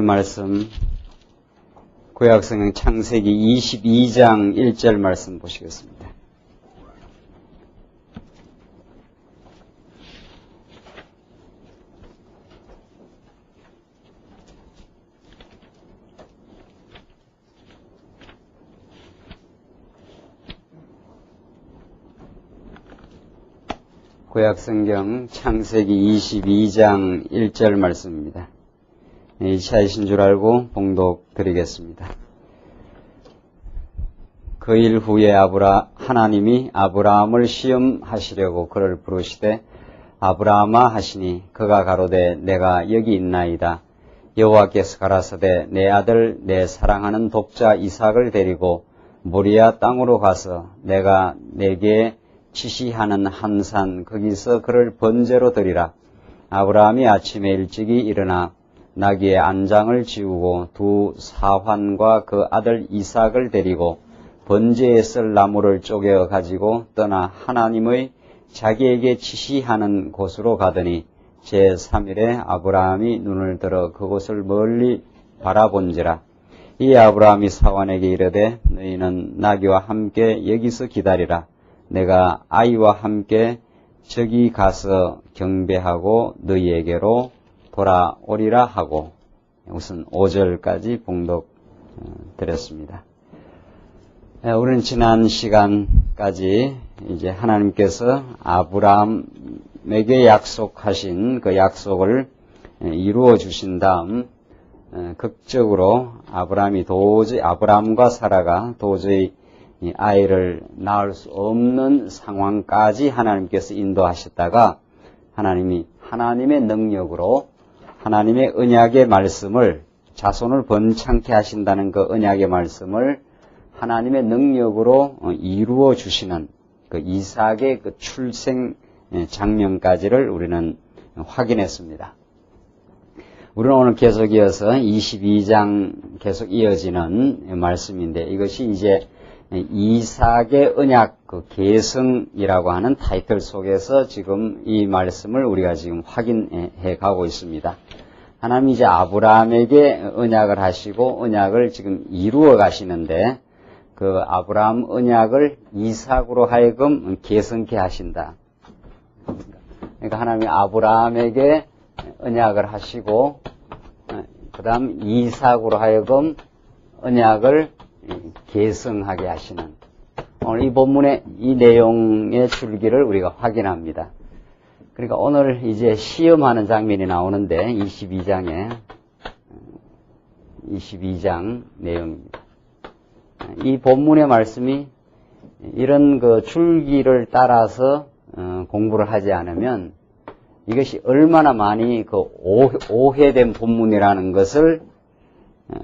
말씀 구약성경 창세기 22장 1절 말씀 보시겠습니다. 구약성경 창세기 22장 1절 말씀입니다. 이차이신 줄 알고 봉독 드리겠습니다. 그 일 후에 하나님이 아브라함을 시험하시려고 그를 부르시되 아브라함아 하시니 그가 가로되 내가 여기 있나이다. 여호와께서 가라사대 내 아들 내 사랑하는 독자 이삭을 데리고 모리아 땅으로 가서 내가 내게 지시하는 한 산 거기서 그를 번제로 드리라. 아브라함이 아침에 일찍이 일어나 나귀의 안장을 지우고 두 사환과 그 아들 이삭을 데리고 번제에 쓸 나무를 쪼개어 가지고 떠나 하나님의 자기에게 지시하는 곳으로 가더니 제3일에 아브라함이 눈을 들어 그곳을 멀리 바라본지라. 이 아브라함이 사환에게 이르되 너희는 나귀와 함께 여기서 기다리라. 내가 아이와 함께 저기 가서 경배하고 너희에게로 돌아오리라 하고 우선 5절까지 봉독 드렸습니다. 우리는 지난 시간까지 이제 하나님께서 아브라함에게 약속하신 그 약속을 이루어 주신 다음 극적으로 아브라함과 사라가 도저히 아이를 낳을 수 없는 상황까지 하나님께서 인도하셨다가 하나님이 하나님의 능력으로 하나님의 언약의 말씀을 자손을 번창케 하신다는 그 언약의 말씀을 하나님의 능력으로 이루어 주시는 그 이삭의 그 출생 장면까지를 우리는 확인했습니다. 우리는 오늘 계속 이어서 22장 계속 이어지는 말씀인데 이것이 이제 이삭의 언약 그 계승이라고 하는 타이틀 속에서 지금 이 말씀을 우리가 지금 확인해 가고 있습니다. 하나님이 이제 아브라함에게 언약을 하시고 언약을 지금 이루어 가시는데 그 아브라함 언약을 이삭으로 하여금 계승케 하신다. 그러니까 하나님이 아브라함에게 언약을 하시고 그 다음 이삭으로 하여금 언약을 계승하게 하시는 오늘 이 본문의 이 내용의 줄기를 우리가 확인합니다. 그러니까 오늘 이제 시험하는 장면이 나오는데 22장 내용입니다. 이 본문의 말씀이 이런 그 줄기를 따라서 공부를 하지 않으면 이것이 얼마나 많이 그 오해된 본문이라는 것을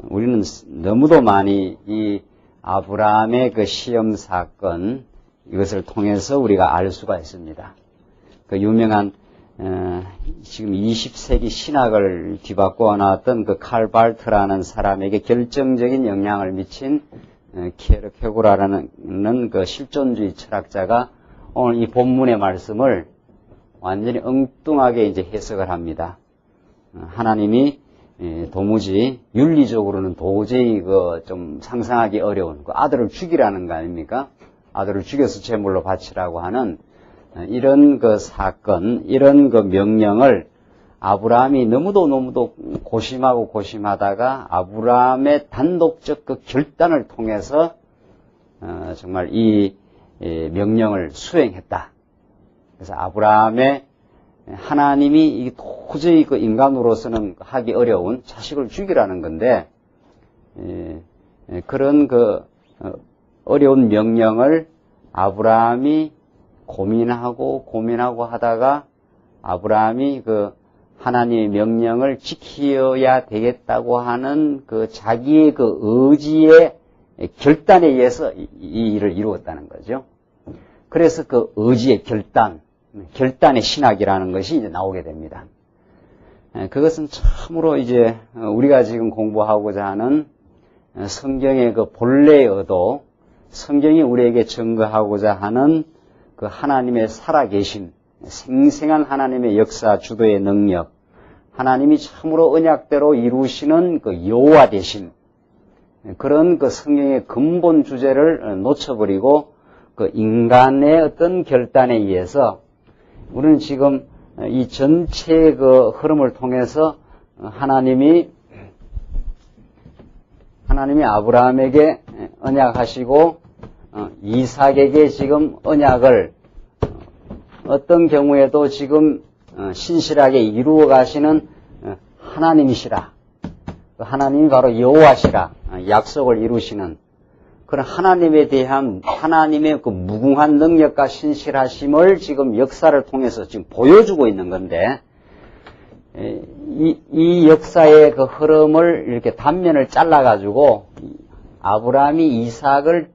우리는 너무도 많이 이 아브라함의 그 시험 사건 이것을 통해서 우리가 알 수가 있습니다. 그 유명한 지금 20세기 신학을 뒤바꿔 나왔던 그 칼 발트라는 사람에게 결정적인 영향을 미친 케르케고라는 그 실존주의 철학자가 오늘 이 본문의 말씀을 완전히 엉뚱하게 이제 해석을 합니다. 하나님이 도무지 윤리적으로는 도저히 그 좀 상상하기 어려운 그 아들을 죽이라는 거 아닙니까? 아들을 죽여서 제물로 바치라고 하는 이런 그 사건, 이런 그 명령을 아브라함이 너무도 고심하다가 아브라함의 단독적 그 결단을 통해서 정말 이 명령을 수행했다. 그래서 아브라함의 하나님이 도저히 그 인간으로서는 하기 어려운 자식을 죽이라는 건데 그런 그 어려운 명령을 아브라함이 고민하고 하다가 아브라함이 그 하나님의 명령을 지켜야 되겠다고 하는 그 자기의 그 의지의 결단에 의해서 이 일을 이루었다는 거죠. 그래서 그 의지의 결단의 신학이라는 것이 이제 나오게 됩니다. 그것은 참으로 이제 우리가 지금 공부하고자 하는 성경의 그 본래의 의도, 성경이 우리에게 증거하고자 하는 그 하나님의 살아계심, 생생한 하나님의 역사 주도의 능력, 하나님이 참으로 언약대로 이루시는 그 여호와 되신 그런 그 성경의 근본 주제를 놓쳐버리고 그 인간의 어떤 결단에 의해서 우리는 지금 이 전체 그 흐름을 통해서 하나님이 아브라함에게 언약하시고 이삭에게 지금 언약을 어떤 경우에도 지금 신실하게 이루어 가시는 하나님이시라. 하나님이 바로 여호와시라. 약속을 이루시는 그런 하나님에 대한 하나님의 그 무궁한 능력과 신실하심을 지금 역사를 통해서 지금 보여주고 있는 건데 이 역사의 그 흐름을 이렇게 단면을 잘라가지고 아브라함이 이삭을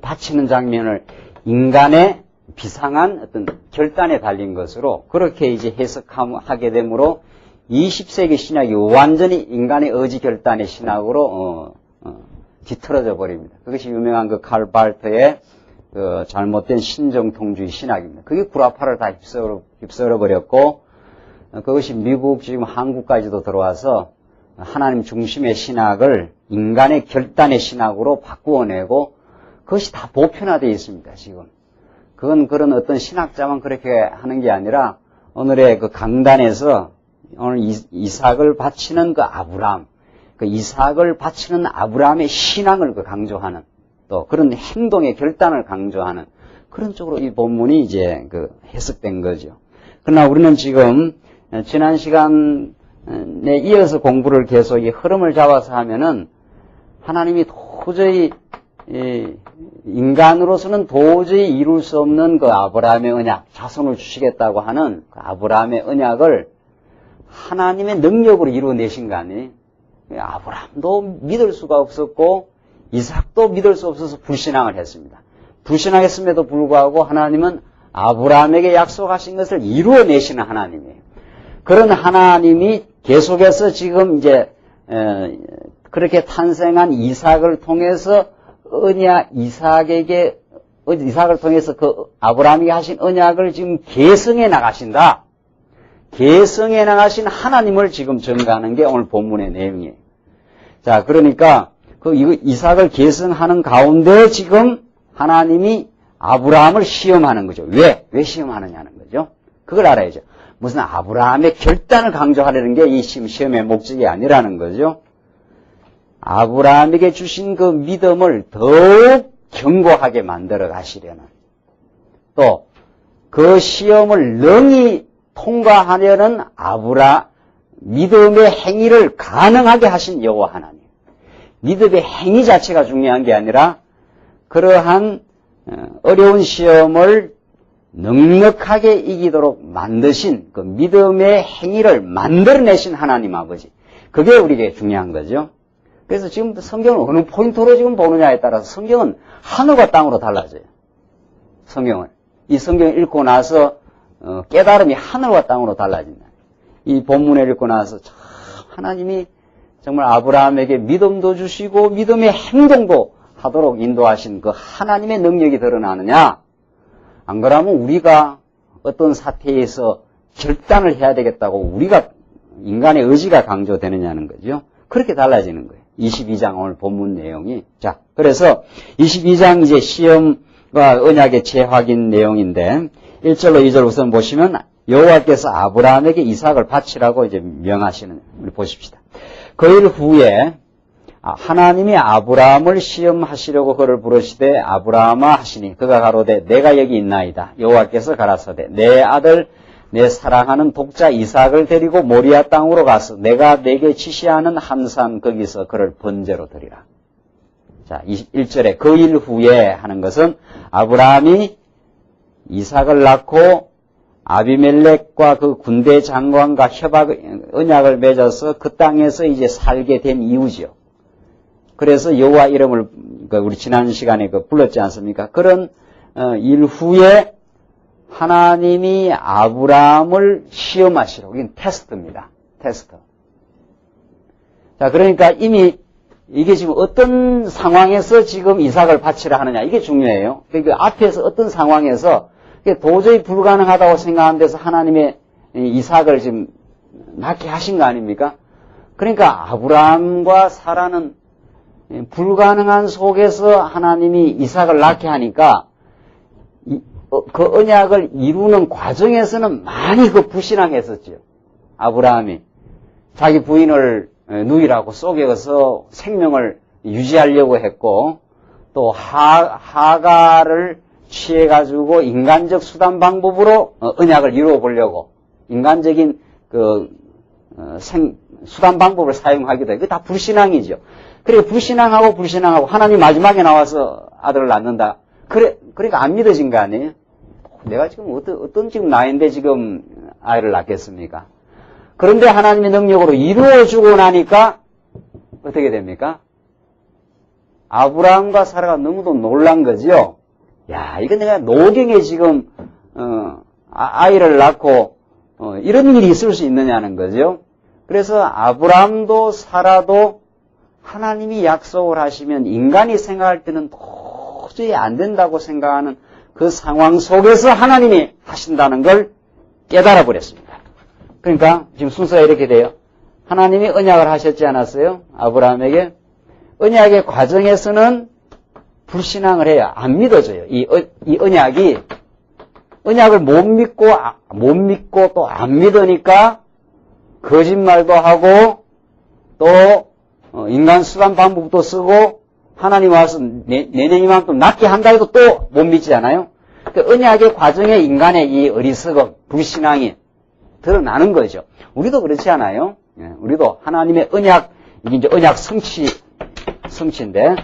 바치는 장면을 인간의 비상한 어떤 결단에 달린 것으로 그렇게 이제 해석하게 되므로 20세기 신학이 완전히 인간의 의지 결단의 신학으로 뒤틀어져 버립니다. 그것이 유명한 그 칼 발트의 그 잘못된 신정통주의 신학입니다. 그게 구라파를 다 휩쓸어 버렸고 그것이 미국 지금 한국까지도 들어와서 하나님 중심의 신학을 인간의 결단의 신학으로 바꾸어내고 그것이 다 보편화되어 있습니다. 지금 그건 그런 어떤 신학자만 그렇게 하는 게 아니라 오늘의 그 강단에서 오늘 이삭을 바치는 그 아브라함, 그 이삭을 바치는 아브라함의 신앙을 그 강조하는 또 그런 행동의 결단을 강조하는 그런 쪽으로 이 본문이 이제 그 해석된 거죠. 그러나 우리는 지금 지난 시간에 이어서 공부를 계속 이 흐름을 잡아서 하면은 하나님이 도저히 인간으로서는 도저히 이룰 수 없는 그 아브라함의 언약, 자손을 주시겠다고 하는 그 아브라함의 언약을 하나님의 능력으로 이루어내신 거 아니에요? 아브라함도 믿을 수가 없었고 이삭도 믿을 수 없어서 불신앙을 했습니다. 불신앙했음에도 불구하고 하나님은 아브라함에게 약속하신 것을 이루어내시는 하나님이에요. 그런 하나님이 계속해서 지금 이제 그렇게 탄생한 이삭을 통해서 이삭을 통해서 그 아브라함에게 하신 언약을 지금 계승해 나가신다. 계승해 나가신 하나님을 지금 전가하는 게 오늘 본문의 내용이에요. 자, 그러니까 그 이삭을 계승하는 가운데 지금 하나님이 아브라함을 시험하는 거죠. 왜 시험하느냐는 거죠. 그걸 알아야죠. 무슨 아브라함의 결단을 강조하려는 게 이 시험의 목적이 아니라는 거죠. 아브라함에게 주신 그 믿음을 더욱 견고하게 만들어 가시려는 또 그 시험을 능히 통과하려는 믿음의 행위를 가능하게 하신 여호와 하나님. 믿음의 행위 자체가 중요한 게 아니라 그러한 어려운 시험을 넉넉하게 이기도록 만드신 그 믿음의 행위를 만들어내신 하나님 아버지. 그게 우리에게 중요한 거죠. 그래서 지금 성경을 어느 포인트로 지금 보느냐에 따라서 성경은 하늘과 땅으로 달라져요. 성경을. 이 성경을 읽고 나서 깨달음이 하늘과 땅으로 달라진다. 이 본문을 읽고 나서 참 하나님이 정말 아브라함에게 믿음도 주시고 믿음의 행동도 하도록 인도하신 그 하나님의 능력이 드러나느냐? 안 그러면 우리가 어떤 사태에서 결단을 해야 되겠다고 우리가 인간의 의지가 강조되느냐는 거죠. 그렇게 달라지는 거예요. 22장 오늘 본문 내용이. 자, 그래서 22장 이제 시험과 언약의 재확인 내용인데 1절로 2절 우선 보시면 여호와께서 아브라함에게 이삭을 바치라고 이제 명하시는 우리 보십시다. 그 일 후에 하나님이 아브라함을 시험하시려고 그를 부르시되 아브라함아 하시니 그가 가로되 내가 여기 있나이다. 여호와께서 가라사대 내 아들 내 사랑하는 독자 이삭을 데리고 모리아 땅으로 가서 내가 내게 지시하는 한 산 거기서 그를 번제로 드리라. 자, 1절에 그 일 후에 하는 것은 아브라함이 이삭을 낳고 아비멜렉과 그 군대 장관과 언약을 맺어서 그 땅에서 이제 살게 된 이유지요. 그래서 여호와 이름을 우리 지난 시간에 불렀지 않습니까? 그런 일 후에 하나님이 아브라함을 시험하시라고. 이건 테스트입니다. 테스트. 자, 그러니까 이미 이게 지금 어떤 상황에서 지금 이삭을 바치라 하느냐. 이게 중요해요. 그러니까 앞에서 어떤 상황에서 도저히 불가능하다고 생각하는 데서 하나님의 이삭을 지금 낳게 하신 거 아닙니까? 그러니까 아브라함과 사라는 불가능한 속에서 하나님이 이삭을 낳게 하니까 그 언약을 이루는 과정에서는 많이 그 불신앙했었죠. 아브라함이 자기 부인을 누이라고 속여서 생명을 유지하려고 했고, 또 하가를 취해가지고 인간적 수단 방법으로 언약을 이루어 보려고 인간적인 수단 방법을 사용하기도 해. 그게 다 불신앙이죠. 그래 불신앙하고 하나님 마지막에 나와서 아들을 낳는다. 그러니까 안 믿어진 거 아니에요? 내가 지금 어떤 지금 나이인데 지금 아이를 낳겠습니까? 그런데 하나님의 능력으로 이루어주고 나니까 어떻게 됩니까? 아브라함과 사라가 너무도 놀란 거죠. 야, 이거 내가 노경에 지금 아이를 낳고 이런 일이 있을 수 있느냐는 거죠. 그래서 아브라함도 사라도 하나님이 약속을 하시면 인간이 생각할 때는 도저히 안 된다고 생각하는 그 상황 속에서 하나님이 하신다는 걸 깨달아 버렸습니다. 그러니까 지금 순서가 이렇게 돼요. 하나님이 언약을 하셨지 않았어요? 아브라함에게. 언약의 과정에서는 불신앙을 해요. 안 믿어져요. 이 언약을 못 믿고 또 안 믿으니까 거짓말도 하고 또 인간 수단 방법도 쓰고 하나님 와서 내년이만큼 낫게 한다 해도 또 못 믿지 않아요? 그 언약의 과정에 인간의 이 어리석음, 불신앙이 드러나는 거죠. 우리도 그렇지 않아요? 우리도 하나님의 언약, 이게 이제 언약 성취인데,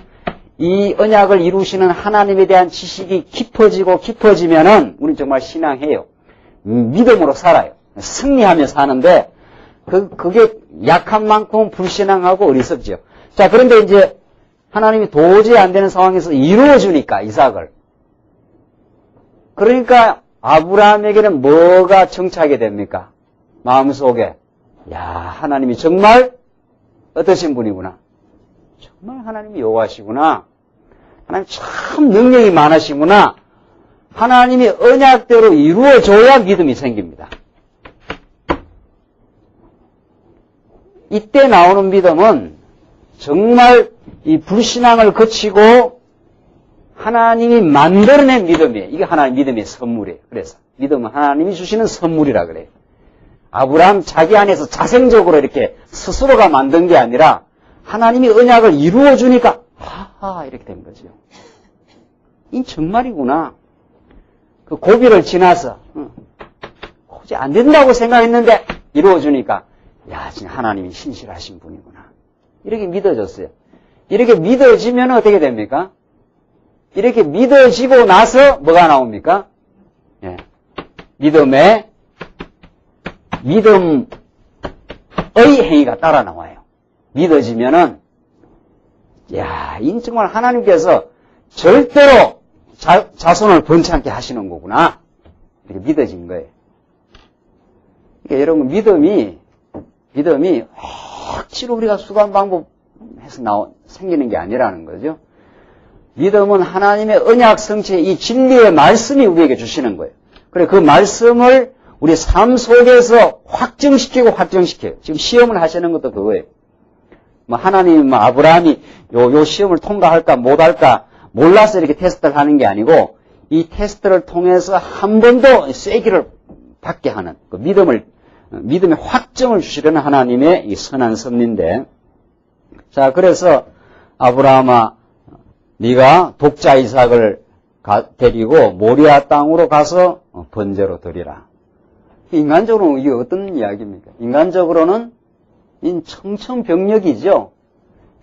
이 언약을 이루시는 하나님에 대한 지식이 깊어지면은, 우리는 정말 신앙해요. 믿음으로 살아요. 승리하며 사는데, 그게 약한 만큼 불신앙하고 어리석죠. 자, 그런데 이제, 하나님이 도저히 안 되는 상황에서 이루어주니까, 이삭을. 그러니까, 아브라함에게는 뭐가 정착이 됩니까? 마음속에. 야, 하나님이 정말 어떠신 분이구나. 정말 하나님이 여호와시구나. 하나님 참 능력이 많으시구나. 하나님이 언약대로 이루어줘야 믿음이 생깁니다. 이때 나오는 믿음은 정말 이 불신앙을 거치고 하나님이 만들어낸 믿음이에요. 이게 하나님 믿음의 선물이에요. 그래서 믿음은 하나님이 주시는 선물이라 그래요. 아브라함 자기 안에서 자생적으로 이렇게 스스로가 만든 게 아니라 하나님이 언약을 이루어주니까 하하 이렇게 된 거죠. 이 정말이구나. 그 고비를 지나서 도저히 안 된다고 생각했는데 이루어주니까 야 진짜 하나님이 신실하신 분이구나. 이렇게 믿어졌어요. 이렇게 믿어지면 어떻게 됩니까? 이렇게 믿어지고 나서 뭐가 나옵니까? 예. 믿음의 행위가 따라 나와요. 믿어지면은, 야, 이 정말 하나님께서 절대로 자손을 번창케 하시는 거구나. 이렇게 믿어진 거예요. 그러니까 여러분, 믿음이 억지로 우리가 수단 방법해서 생기는 게 아니라는 거죠. 믿음은 하나님의 언약 성취의 이 진리의 말씀이 우리에게 주시는 거예요. 그래, 그 말씀을 우리 삶 속에서 확정시켜요. 지금 시험을 하시는 것도 그거예요. 하나님이 아브라함이 요 시험을 통과할까 못할까 몰라서 이렇게 테스트를 하는 게 아니고 이 테스트를 통해서 한 번 더 쐐기를 받게 하는 그 믿음의 확정을 주시려는 하나님의 이 선한 섭리인데, 자 그래서 아브라함아 네가 독자 이삭을 데리고 모리아 땅으로 가서 번제로 드리라. 인간적으로는 이게 어떤 이야기입니까? 인간적으로는 청천벽력이죠.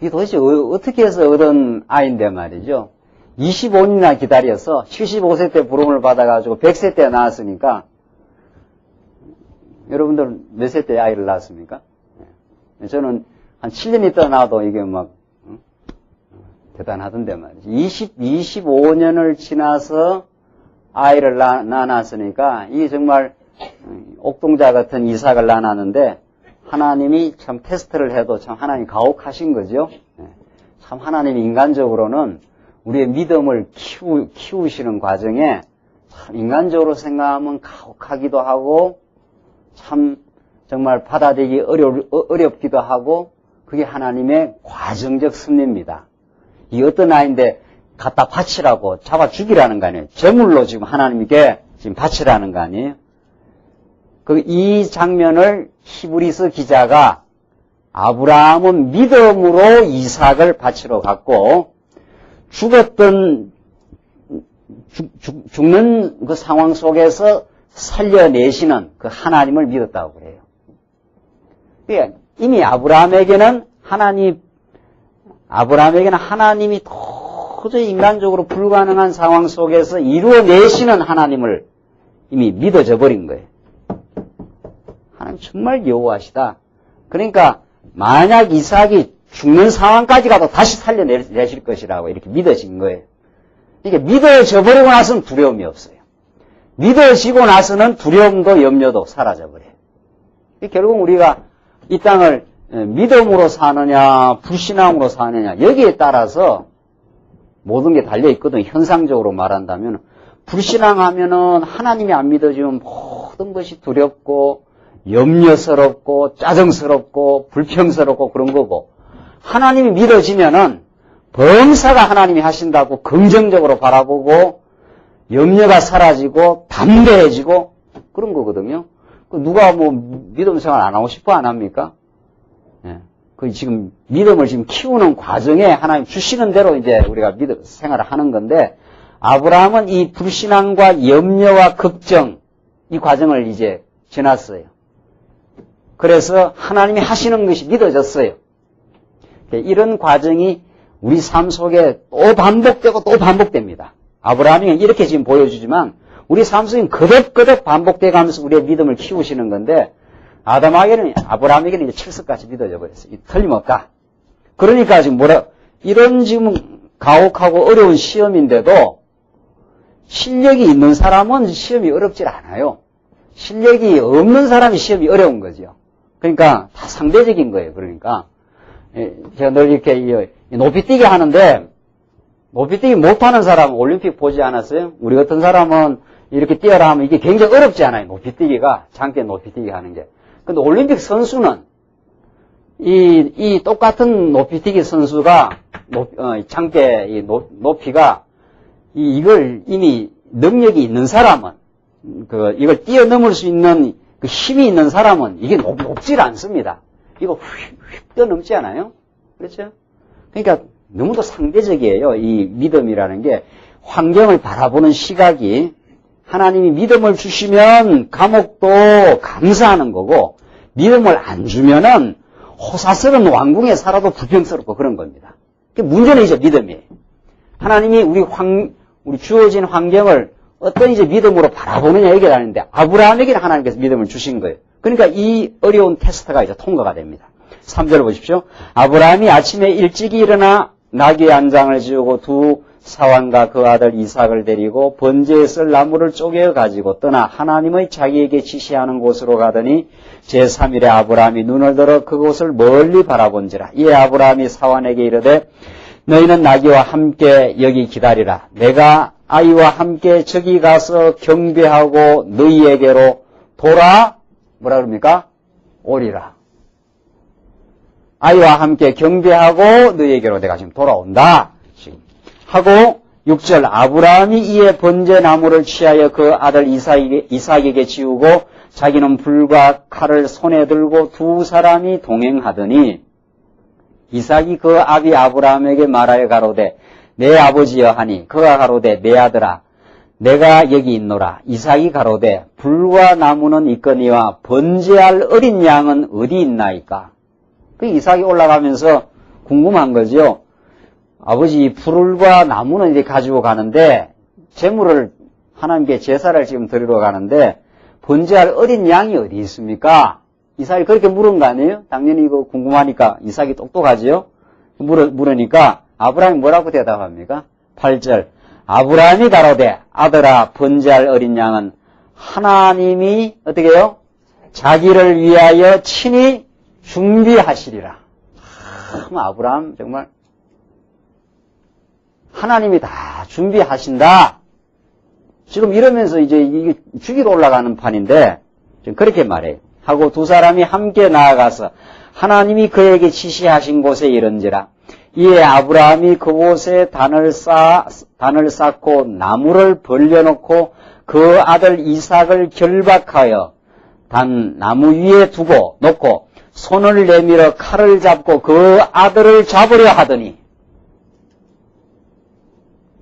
이게 도대체 어떻게 해서 얻은 아이인데 말이죠. 25년이나 기다려서 75세 때 부름을 받아가지고 100세 때 낳았으니까 여러분들 몇 세 때 아이를 낳았습니까? 저는 한 7년 있다 낳아도 이게 대단하던데 말이죠. 25년을 지나서 아이를 낳았으니까 이게 정말 옥동자 같은 이삭을 낳았는데 하나님이 참 테스트를 해도 참 하나님 가혹하신 거죠. 참 하나님이 인간적으로는 우리의 믿음을 키우시는 과정에 참 인간적으로 생각하면 가혹하기도 하고 참 정말 받아들이기 어렵기도 하고 그게 하나님의 과정적 섭리입니다. 이 어떤 아이인데 갖다 바치라고 잡아 죽이라는 거 아니에요. 제물로 지금 하나님께 지금 바치라는 거 아니에요. 이 장면을 히브리서 기자가 아브라함은 믿음으로 이삭을 바치러 갔고 죽는 그 상황 속에서 살려내시는 그 하나님을 믿었다고 그래요. 그러니까 이미 아브라함에게는 하나님이 도저히 인간적으로 불가능한 상황 속에서 이루어내시는 하나님을 이미 믿어져 버린 거예요. 하나님 정말 여호와시다. 그러니까 만약 이삭이 죽는 상황까지 가도 다시 살려내실 것이라고 이렇게 믿어진 거예요. 그러니까 믿어져 버리고 나서는 두려움이 없어요. 믿어지고 나서는 두려움도 염려도 사라져버려요. 결국 우리가 이 땅을 믿음으로 사느냐 불신앙으로 사느냐 여기에 따라서 모든 게 달려있거든요. 현상적으로 말한다면 불신앙하면은 하나님이 안 믿어지면 모든 것이 두렵고 염려스럽고 짜증스럽고 불평스럽고 그런 거고 하나님이 믿어지면은 범사가 하나님이 하신다고 긍정적으로 바라보고 염려가 사라지고 담대해지고 그런 거거든요. 누가 뭐 믿음 생활 안 하고 싶어 안 합니까? 예. 그 지금 믿음을 지금 키우는 과정에 하나님 주시는 대로 이제 우리가 믿음 생활을 하는 건데 아브라함은 이 불신앙과 염려와 걱정 이 과정을 이제 지났어요. 그래서 하나님이 하시는 것이 믿어졌어요. 이런 과정이 우리 삶 속에 또 반복되고 또 반복됩니다. 아브라함이 이렇게 지금 보여주지만 우리 삶 속에 거듭거듭 반복돼 가면서 우리의 믿음을 키우시는 건데 아브라함에게는 이제 철석같이 믿어져 버렸어요. 틀림없다. 그러니까 지금 이런 지금 가혹하고 어려운 시험인데도 실력이 있는 사람은 시험이 어렵질 않아요. 실력이 없는 사람이 시험이 어려운 거죠. 그러니까 다 상대적인 거예요. 그러니까 제가 늘 이렇게 높이뛰기 하는데 높이뛰기 못하는 사람은 올림픽 보지 않았어요? 우리 같은 사람은 이렇게 뛰어라 하면 이게 굉장히 어렵지 않아요. 높이뛰기가 장대 높이뛰기 하는 게. 근데 올림픽 선수는 이 똑같은 높이뛰기 선수가 장대 높이가 이걸 이미 능력이 있는 사람은 이걸 뛰어넘을 수 있는 그 힘이 있는 사람은 이게 높질 않습니다. 이거 휙 뛰어넘지 않아요? 그렇죠? 그러니까 너무도 상대적이에요. 이 믿음이라는 게 환경을 바라보는 시각이 하나님이 믿음을 주시면 감옥도 감사하는 거고 믿음을 안 주면은 호사스러운 왕궁에 살아도 불평스럽고 그런 겁니다. 문제는 이제 믿음이에요. 하나님이 우리 주어진 환경을 어떤 이제 믿음으로 바라보느냐 얘기를 하는데 아브라함에게는 하나님께서 믿음을 주신 거예요. 그러니까 이 어려운 테스트가 이제 통과가 됩니다. 3절 보십시오. 아브라함이 아침에 일찍이 일어나 나귀 한 장을 지우고 두 사환과 그 아들 이삭을 데리고 번제에 쓸 나무를 쪼개어 가지고 떠나 하나님의 자기에게 지시하는 곳으로 가더니 제3일에 아브라함이 눈을 들어 그곳을 멀리 바라본지라. 이에 아브라함이 사환에게 이르되 너희는 나귀와 함께 여기 기다리라. 내가 아이와 함께 저기 가서 경배하고 너희에게로 뭐라 그럽니까? 오리라. 아이와 함께 경배하고 너희에게로 내가 지금 돌아온다. 하고 6절 아브라함이 이에 번제 나무를 취하여 그 아들 이삭에게 지우고 자기는 불과 칼을 손에 들고 두 사람이 동행하더니 이삭이 그 아비 아브라함에게 말하여 가로되 내 아버지여 하니 그가 가로되 내 아들아 내가 여기 있노라. 이삭이 가로되 불과 나무는 있거니와 번제할 어린 양은 어디 있나이까. 그 이삭이 올라가면서 궁금한 거죠. 아버지 불과 나무는 이제 가지고 가는데 제물을 하나님께 제사를 지금 드리러 가는데 번제할 어린 양이 어디 있습니까? 이삭이 그렇게 물은 거 아니에요? 당연히 이거 궁금하니까 이삭이 똑똑하지요? 물으니까 아브라함이 뭐라고 대답합니까? 8절 아브라함이 가로되 아들아 번제할 어린 양은 하나님이 어떻게 해요? 자기를 위하여 친히 준비하시리라. 참 아브라함 정말 하나님이 다 준비하신다. 지금 이러면서 이제 이게 죽이러 올라가는 판인데 지금 그렇게 말해요. 하고 두 사람이 함께 나아가서 하나님이 그에게 지시하신 곳에 이른지라. 이에 아브라함이 그곳에 단을 쌓고 나무를 벌려놓고 그 아들 이삭을 결박하여 단 나무 위에 놓고 손을 내밀어 칼을 잡고 그 아들을 잡으려 하더니,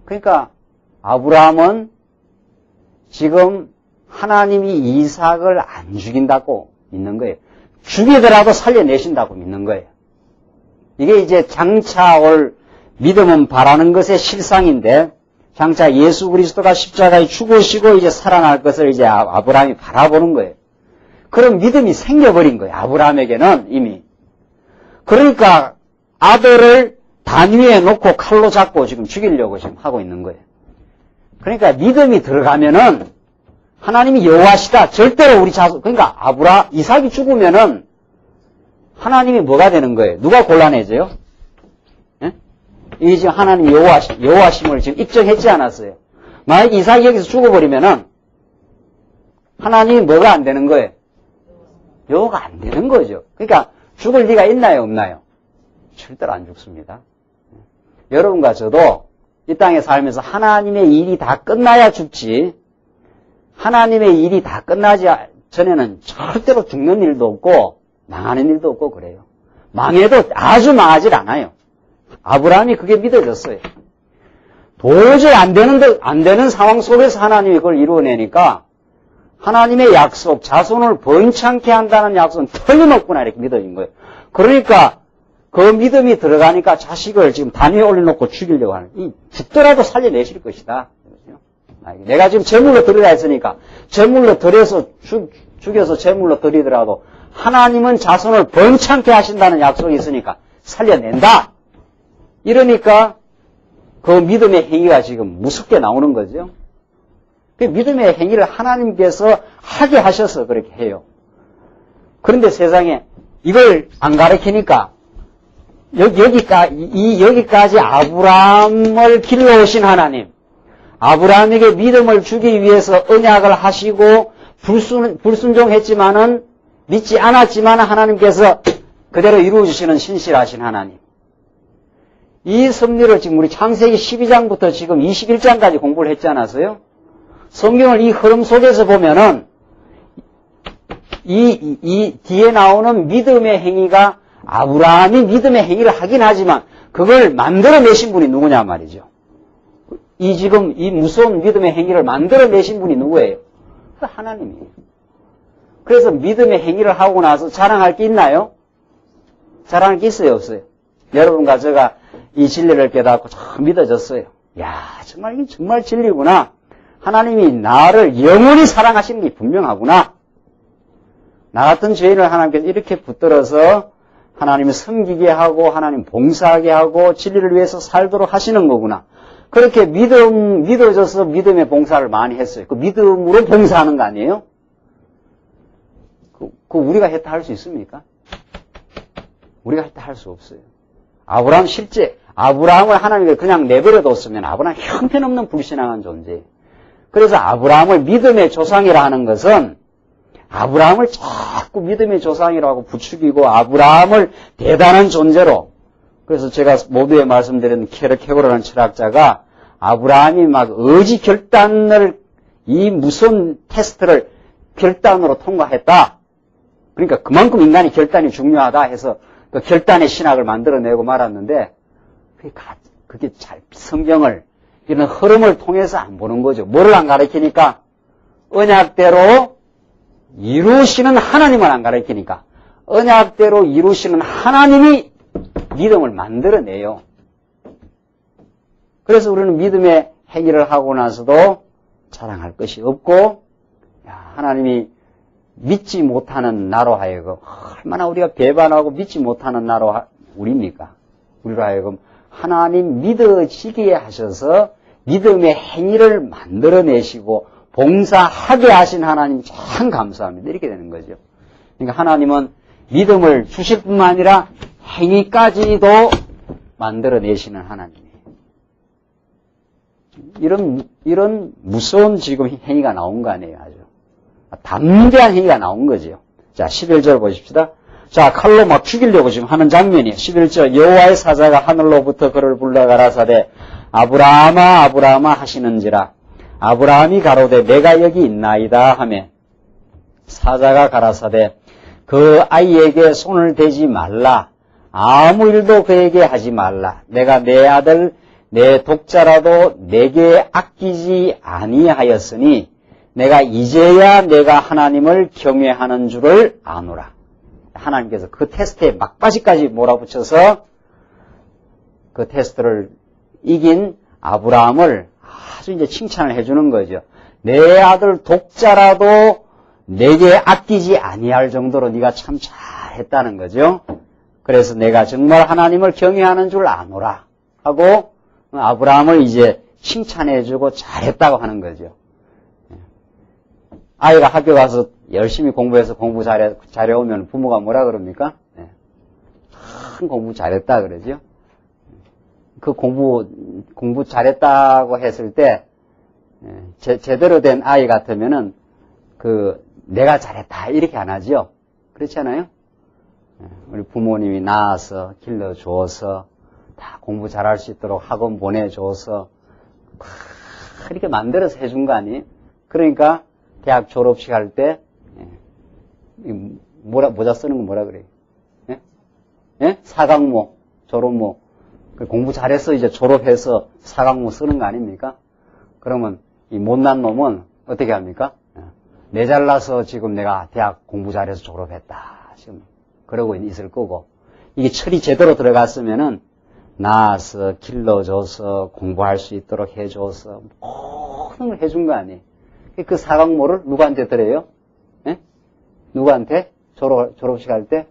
그러니까 아브라함은 지금 하나님이 이삭을 안 죽인다고 믿는 거예요. 죽이더라도 살려내신다고 믿는 거예요. 이게 이제 장차 올 믿음은 바라는 것의 실상인데, 장차 예수 그리스도가 십자가에 죽으시고 이제 살아날 것을 이제 아브라함이 바라보는 거예요. 그런 믿음이 생겨버린 거예요. 아브라함에게는 이미. 그러니까 아들을 단 위에 놓고 칼로 잡고 지금 죽이려고 지금 하고 있는 거예요. 그러니까 믿음이 들어가면은 하나님이 여호와시다. 절대로 우리 자손, 그러니까 이삭이 죽으면은 하나님이 뭐가 되는 거예요? 누가 곤란해져요? 예? 이게 지금 하나님 여호와심을 지금 입증했지 않았어요? 만약 이삭이 여기서 죽어버리면은 하나님이 뭐가 안 되는 거예요? 여호가 안 되는 거죠. 그러니까 죽을 리가 있나요, 없나요? 절대로 안 죽습니다. 여러분과 저도 이 땅에 살면서 하나님의 일이 다 끝나야 죽지, 하나님의 일이 다 끝나지 전에는 절대로 죽는 일도 없고 망하는 일도 없고 그래요. 망해도 아주 망하질 않아요. 아브라함이 그게 믿어졌어요. 도저히 안 되는 상황 속에서 하나님이 그걸 이루어내니까 하나님의 약속, 자손을 번창케 한다는 약속은 틀림없구나 이렇게 믿어진 거예요. 그러니까 그 믿음이 들어가니까 자식을 지금 단 위에 올려놓고 죽이려고 하는, 죽더라도 살려내실 것이다. 내가 지금 제물로 드리라 했으니까 제물로 드려서 죽여서 제물로 드리더라도 하나님은 자손을 번창케 하신다는 약속이 있으니까 살려낸다. 이러니까 그 믿음의 행위가 지금 무섭게 나오는 거죠. 그 믿음의 행위를 하나님께서 하게 하셔서 그렇게 해요. 그런데 세상에 이걸 안 가르치니까 여기까지 아브라함을 길러오신 하나님, 아브라함에게 믿음을 주기 위해서 언약을 하시고 불순종했지만은 믿지 않았지만 하나님께서 그대로 이루어주시는 신실하신 하나님. 이 섭리를 지금 우리 창세기 12장부터 지금 21장까지 공부를 했지 않았어요? 성경을 이 흐름 속에서 보면은 이 뒤에 나오는 믿음의 행위가 아브라함이 믿음의 행위를 하긴 하지만 그걸 만들어내신 분이 누구냐 말이죠. 지금 이 무서운 믿음의 행위를 만들어내신 분이 누구예요? 하나님이에요. 그래서 믿음의 행위를 하고 나서 자랑할 게 있나요? 자랑할 게 있어요, 없어요? 여러분과 제가 이 진리를 깨닫고 참 믿어졌어요. 야, 이게 정말 진리구나. 하나님이 나를 영원히 사랑하시는 게 분명하구나. 나 같은 죄인을 하나님께서 이렇게 붙들어서 하나님을 섬기게 하고 하나님 봉사하게 하고 진리를 위해서 살도록 하시는 거구나. 그렇게 믿어져서 믿음의 봉사를 많이 했어요. 그 믿음으로 봉사하는 거 아니에요? 그 우리가 했다 할 수 있습니까? 우리가 했다 할 수 없어요. 아브라함을 하나님이 그냥 내버려뒀으면 아브라함 형편없는 불신앙한 존재예요. 그래서 아브라함을 믿음의 조상이라 하는 것은 아브라함을 자꾸 믿음의 조상이라고 부추기고 아브라함을 대단한 존재로, 그래서 제가 모두에 말씀드린 케르 케고라는 철학자가 아브라함이 막 의지 결단을, 이 무서운 테스트를 결단으로 통과했다. 그러니까 그만큼 인간의 결단이 중요하다 해서 그 결단의 신학을 만들어내고 말았는데 그게 잘 성경을 이런 흐름을 통해서 안 보는 거죠. 뭐를 안 가르치니까? 언약대로 이루시는 하나님을 안 가르치니까 언약대로 이루시는 하나님이 믿음을 만들어내요. 그래서 우리는 믿음의 행위를 하고 나서도 자랑할 것이 없고, 하나님이 믿지 못하는 나로 하여금, 얼마나 우리가 배반하고 믿지 못하는 나로 우리입니까? 우리로 하여금 하나님 믿어지게 하셔서 믿음의 행위를 만들어내시고 봉사하게 하신 하나님 참 감사합니다. 이렇게 되는 거죠. 그러니까 하나님은 믿음을 주실 뿐만 아니라 행위까지도 만들어내시는 하나님이에요. 이런 무서운 지금 행위가 나온 거 아니에요, 아주. 담대한 행위가 나온 거죠. 자, 11절 보십시다. 자, 칼로 막 죽이려고 지금 하는 장면이에요. 11절, 여호와의 사자가 하늘로부터 그를 불러 가라사대 아브라함아 아브라함아 하시는지라. 아브라함이 가로되 내가 여기 있나이다 하며 사자가 가라사대 그 아이에게 손을 대지 말라. 아무 일도 그에게 하지 말라. 내가 내 아들 내 독자라도 내게 아끼지 아니하였으니 내가 이제야 내가 하나님을 경외하는 줄을 아노라. 하나님께서 그 테스트에 막바지까지 몰아붙여서 그 테스트를 이긴 아브라함을 아주 이제 칭찬을 해주는 거죠. 내 아들 독자라도 내게 아끼지 아니할 정도로 네가 참 잘했다는 거죠. 그래서 내가 정말 하나님을 경외하는 줄 아노라 하고 아브라함을 이제 칭찬해주고 잘했다고 하는 거죠. 아이가 학교 가서 열심히 공부해서 공부 잘해오면 부모가 뭐라 그럽니까? 큰 공부 잘했다 그러죠. 그 공부 잘했다고 했을 때 제대로 된 아이 같으면은 내가 잘했다 이렇게 안 하죠. 그렇지 않아요? 우리 부모님이 낳아서 길러줘서 다 공부 잘할 수 있도록 학원 보내줘서 다 이렇게 만들어서 해준 거 아니에요? 그러니까 대학 졸업식 할 때 모자 쓰는 거 뭐라 그래요? 예? 사각모, 졸업모. 공부 잘해서 이제 졸업해서 사각모 쓰는 거 아닙니까? 그러면 이 못난 놈은 어떻게 합니까? 내 잘나서 지금 내가 대학 공부 잘해서 졸업했다. 지금 그러고 있을 거고, 이게 철이 제대로 들어갔으면은 낳아서 길러줘서 공부할 수 있도록 해줘서 모든 걸 해준 거 아니에요. 그 사각모를 누구한테 드려요? 예? 누구한테? 졸업식 할 때?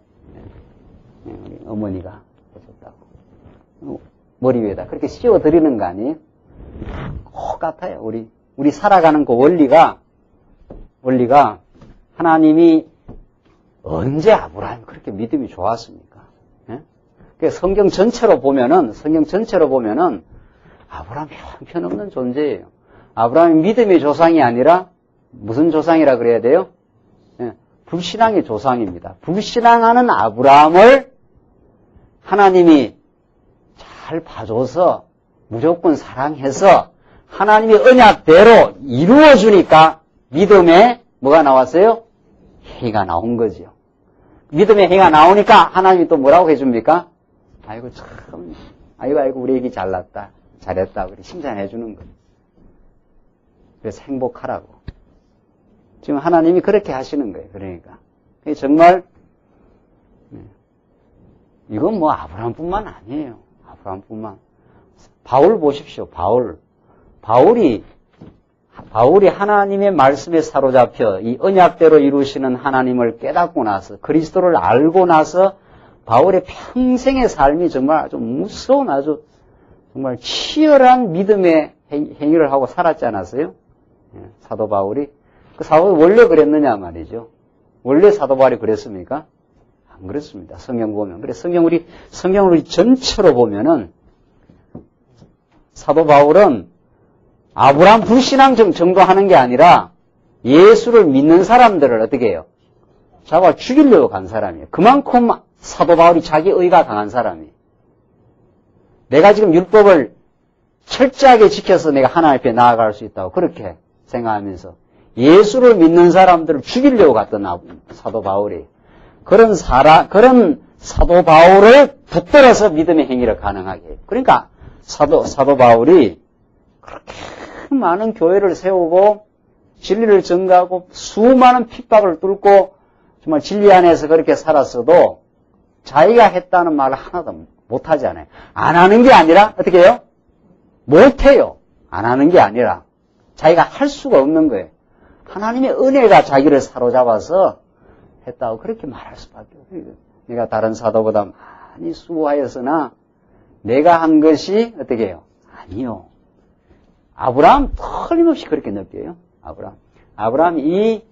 우리 어머니가 해줬다고. 머리 위에다 그렇게 씌워드리는 거 아니에요? 똑같아요. 우리 살아가는 그 원리가 하나님이 언제 아브라함이 그렇게 믿음이 좋았습니까? 예? 성경 전체로 보면은 아브라함이 형편없는 존재예요. 아브라함이 믿음의 조상이 아니라 무슨 조상이라 그래야 돼요? 예, 불신앙의 조상입니다. 불신앙하는 아브라함을 하나님이 잘 봐줘서 무조건 사랑해서 하나님의 언약대로 이루어주니까 믿음에 뭐가 나왔어요? 행위가 나온 거죠. 믿음의 행위가 나오니까 하나님이 또 뭐라고 해줍니까? 아이고 참, 아이고 우리 애기 잘났다, 잘했다, 그래 칭찬해 주는 거예요. 그래서 행복하라고. 지금 하나님이 그렇게 하시는 거예요. 그러니까 정말 이건 뭐 아브라함뿐만 아니에요. 아브라함뿐만. 바울 보십시오. 바울이 하나님의 말씀에 사로잡혀 이 언약대로 이루시는 하나님을 깨닫고 나서 그리스도를 알고 나서 바울의 평생의 삶이 정말 아주 무서운 아주 정말 치열한 믿음의 행위를 하고 살았지 않았어요? 사도 바울이. 그 사도 원래 그랬느냐 말이죠. 원래 사도 바울이 그랬습니까? 안 그렇습니다. 성경 보면. 그래 성경을 우리 전체로 보면은 사도 바울은 아브라함 불신앙 정도 하는 게 아니라 예수를 믿는 사람들을 어떻게 해요? 잡아 죽이려고 간 사람이에요. 그만큼 사도 바울이 자기 의가 강한 사람이에요. 내가 지금 율법을 철저하게 지켜서 내가 하나님 앞에 나아갈 수 있다고 그렇게 생각하면서 예수를 믿는 사람들을 죽이려고 갔던 사도 바울이 그런 사도 바울을 붙들어서 믿음의 행위를 가능하게 해요. 그러니까 사도 바울이 그렇게 많은 교회를 세우고 진리를 전가하고 수많은 핍박을 뚫고 정말 진리 안에서 그렇게 살았어도 자기가 했다는 말을 하나도 못하지 않아요. 안 하는 게 아니라 어떻게 해요? 못해요. 안 하는 게 아니라 자기가 할 수가 없는 거예요. 하나님의 은혜가 자기를 사로잡아서 했다고 그렇게 말할 수밖에 없어요. 내가 다른 사도보다 많이 수고하였으나 내가 한 것이 어떻게 해요? 아니요. 아브라함 틀림없이 그렇게 느껴요. 아브라함이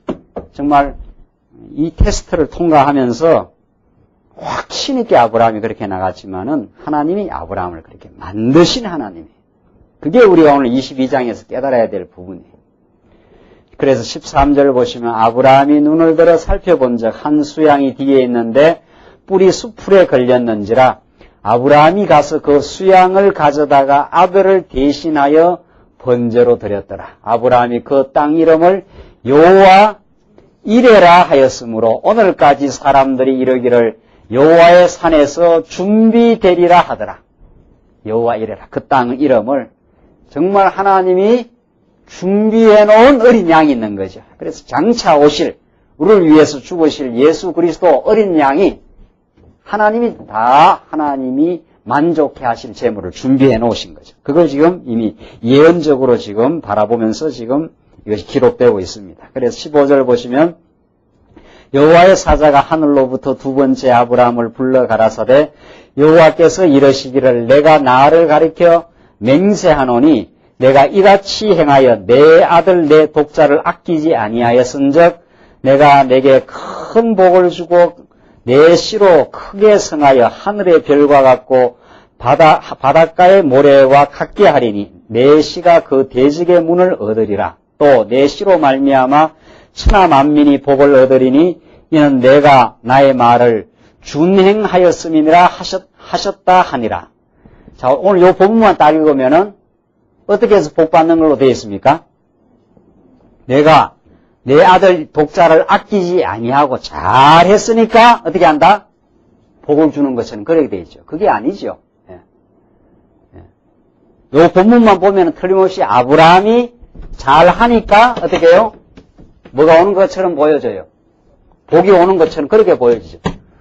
정말 이 테스트를 통과하면서 확신 있게 아브라함이 그렇게 나갔지만은 하나님이 아브라함을 그렇게 만드신 하나님이에요. 그게 우리가 오늘 22장에서 깨달아야 될 부분이에요. 그래서 13절 보시면 아브라함이 눈을 들어 살펴본 적 한 수양이 뒤에 있는데 뿔이 수풀에 걸렸는지라 아브라함이 가서 그 수양을 가져다가 아들을 대신하여 번제로 드렸더라. 아브라함이 그 땅 이름을 여호와 이레라 하였으므로 오늘까지 사람들이 이르기를 여호와의 산에서 준비되리라 하더라. 여호와 이레라. 그 땅 이름을 정말 하나님이 준비해 놓은 어린 양이 있는 거죠. 그래서 장차 오실 우리를 위해서 죽으실 예수 그리스도 어린 양이 하나님이 만족해 하실 제물을 준비해 놓으신 거죠. 그걸 지금 이미 예언적으로 지금 바라보면서 지금 이것이 기록되고 있습니다. 그래서 15절 보시면 여호와의 사자가 하늘로부터 두 번째 아브라함을 불러 가라사대 여호와께서 이러시기를 내가 나를 가리켜 맹세하노니 내가 이같이 행하여 내 아들 내 독자를 아끼지 아니하였은즉 내가 내게 큰 복을 주고 내 씨로 크게 성하여 하늘의 별과 같고 바닷가의 모래와 같게 하리니 내 씨가 그 대적의 문을 얻으리라. 또 내 씨로 말미암아 천하 만민이 복을 얻으리니 이는 내가 나의 말을 준행하였음이니라 하셨다 하니라. 자, 오늘 요 본문만 딱 읽으면은 어떻게 해서 복 받는 걸로 되어 있습니까? 내가 내 아들 독자를 아끼지 아니하고 잘했으니까 어떻게 한다? 복을 주는 것처럼 그렇게 되어 있죠. 그게 아니죠. 예. 예. 요 본문만 보면 틀림없이 아브라함이 잘하니까 어떻게 해요? 뭐가 오는 것처럼 보여져요. 복이 오는 것처럼 그렇게 보여지죠.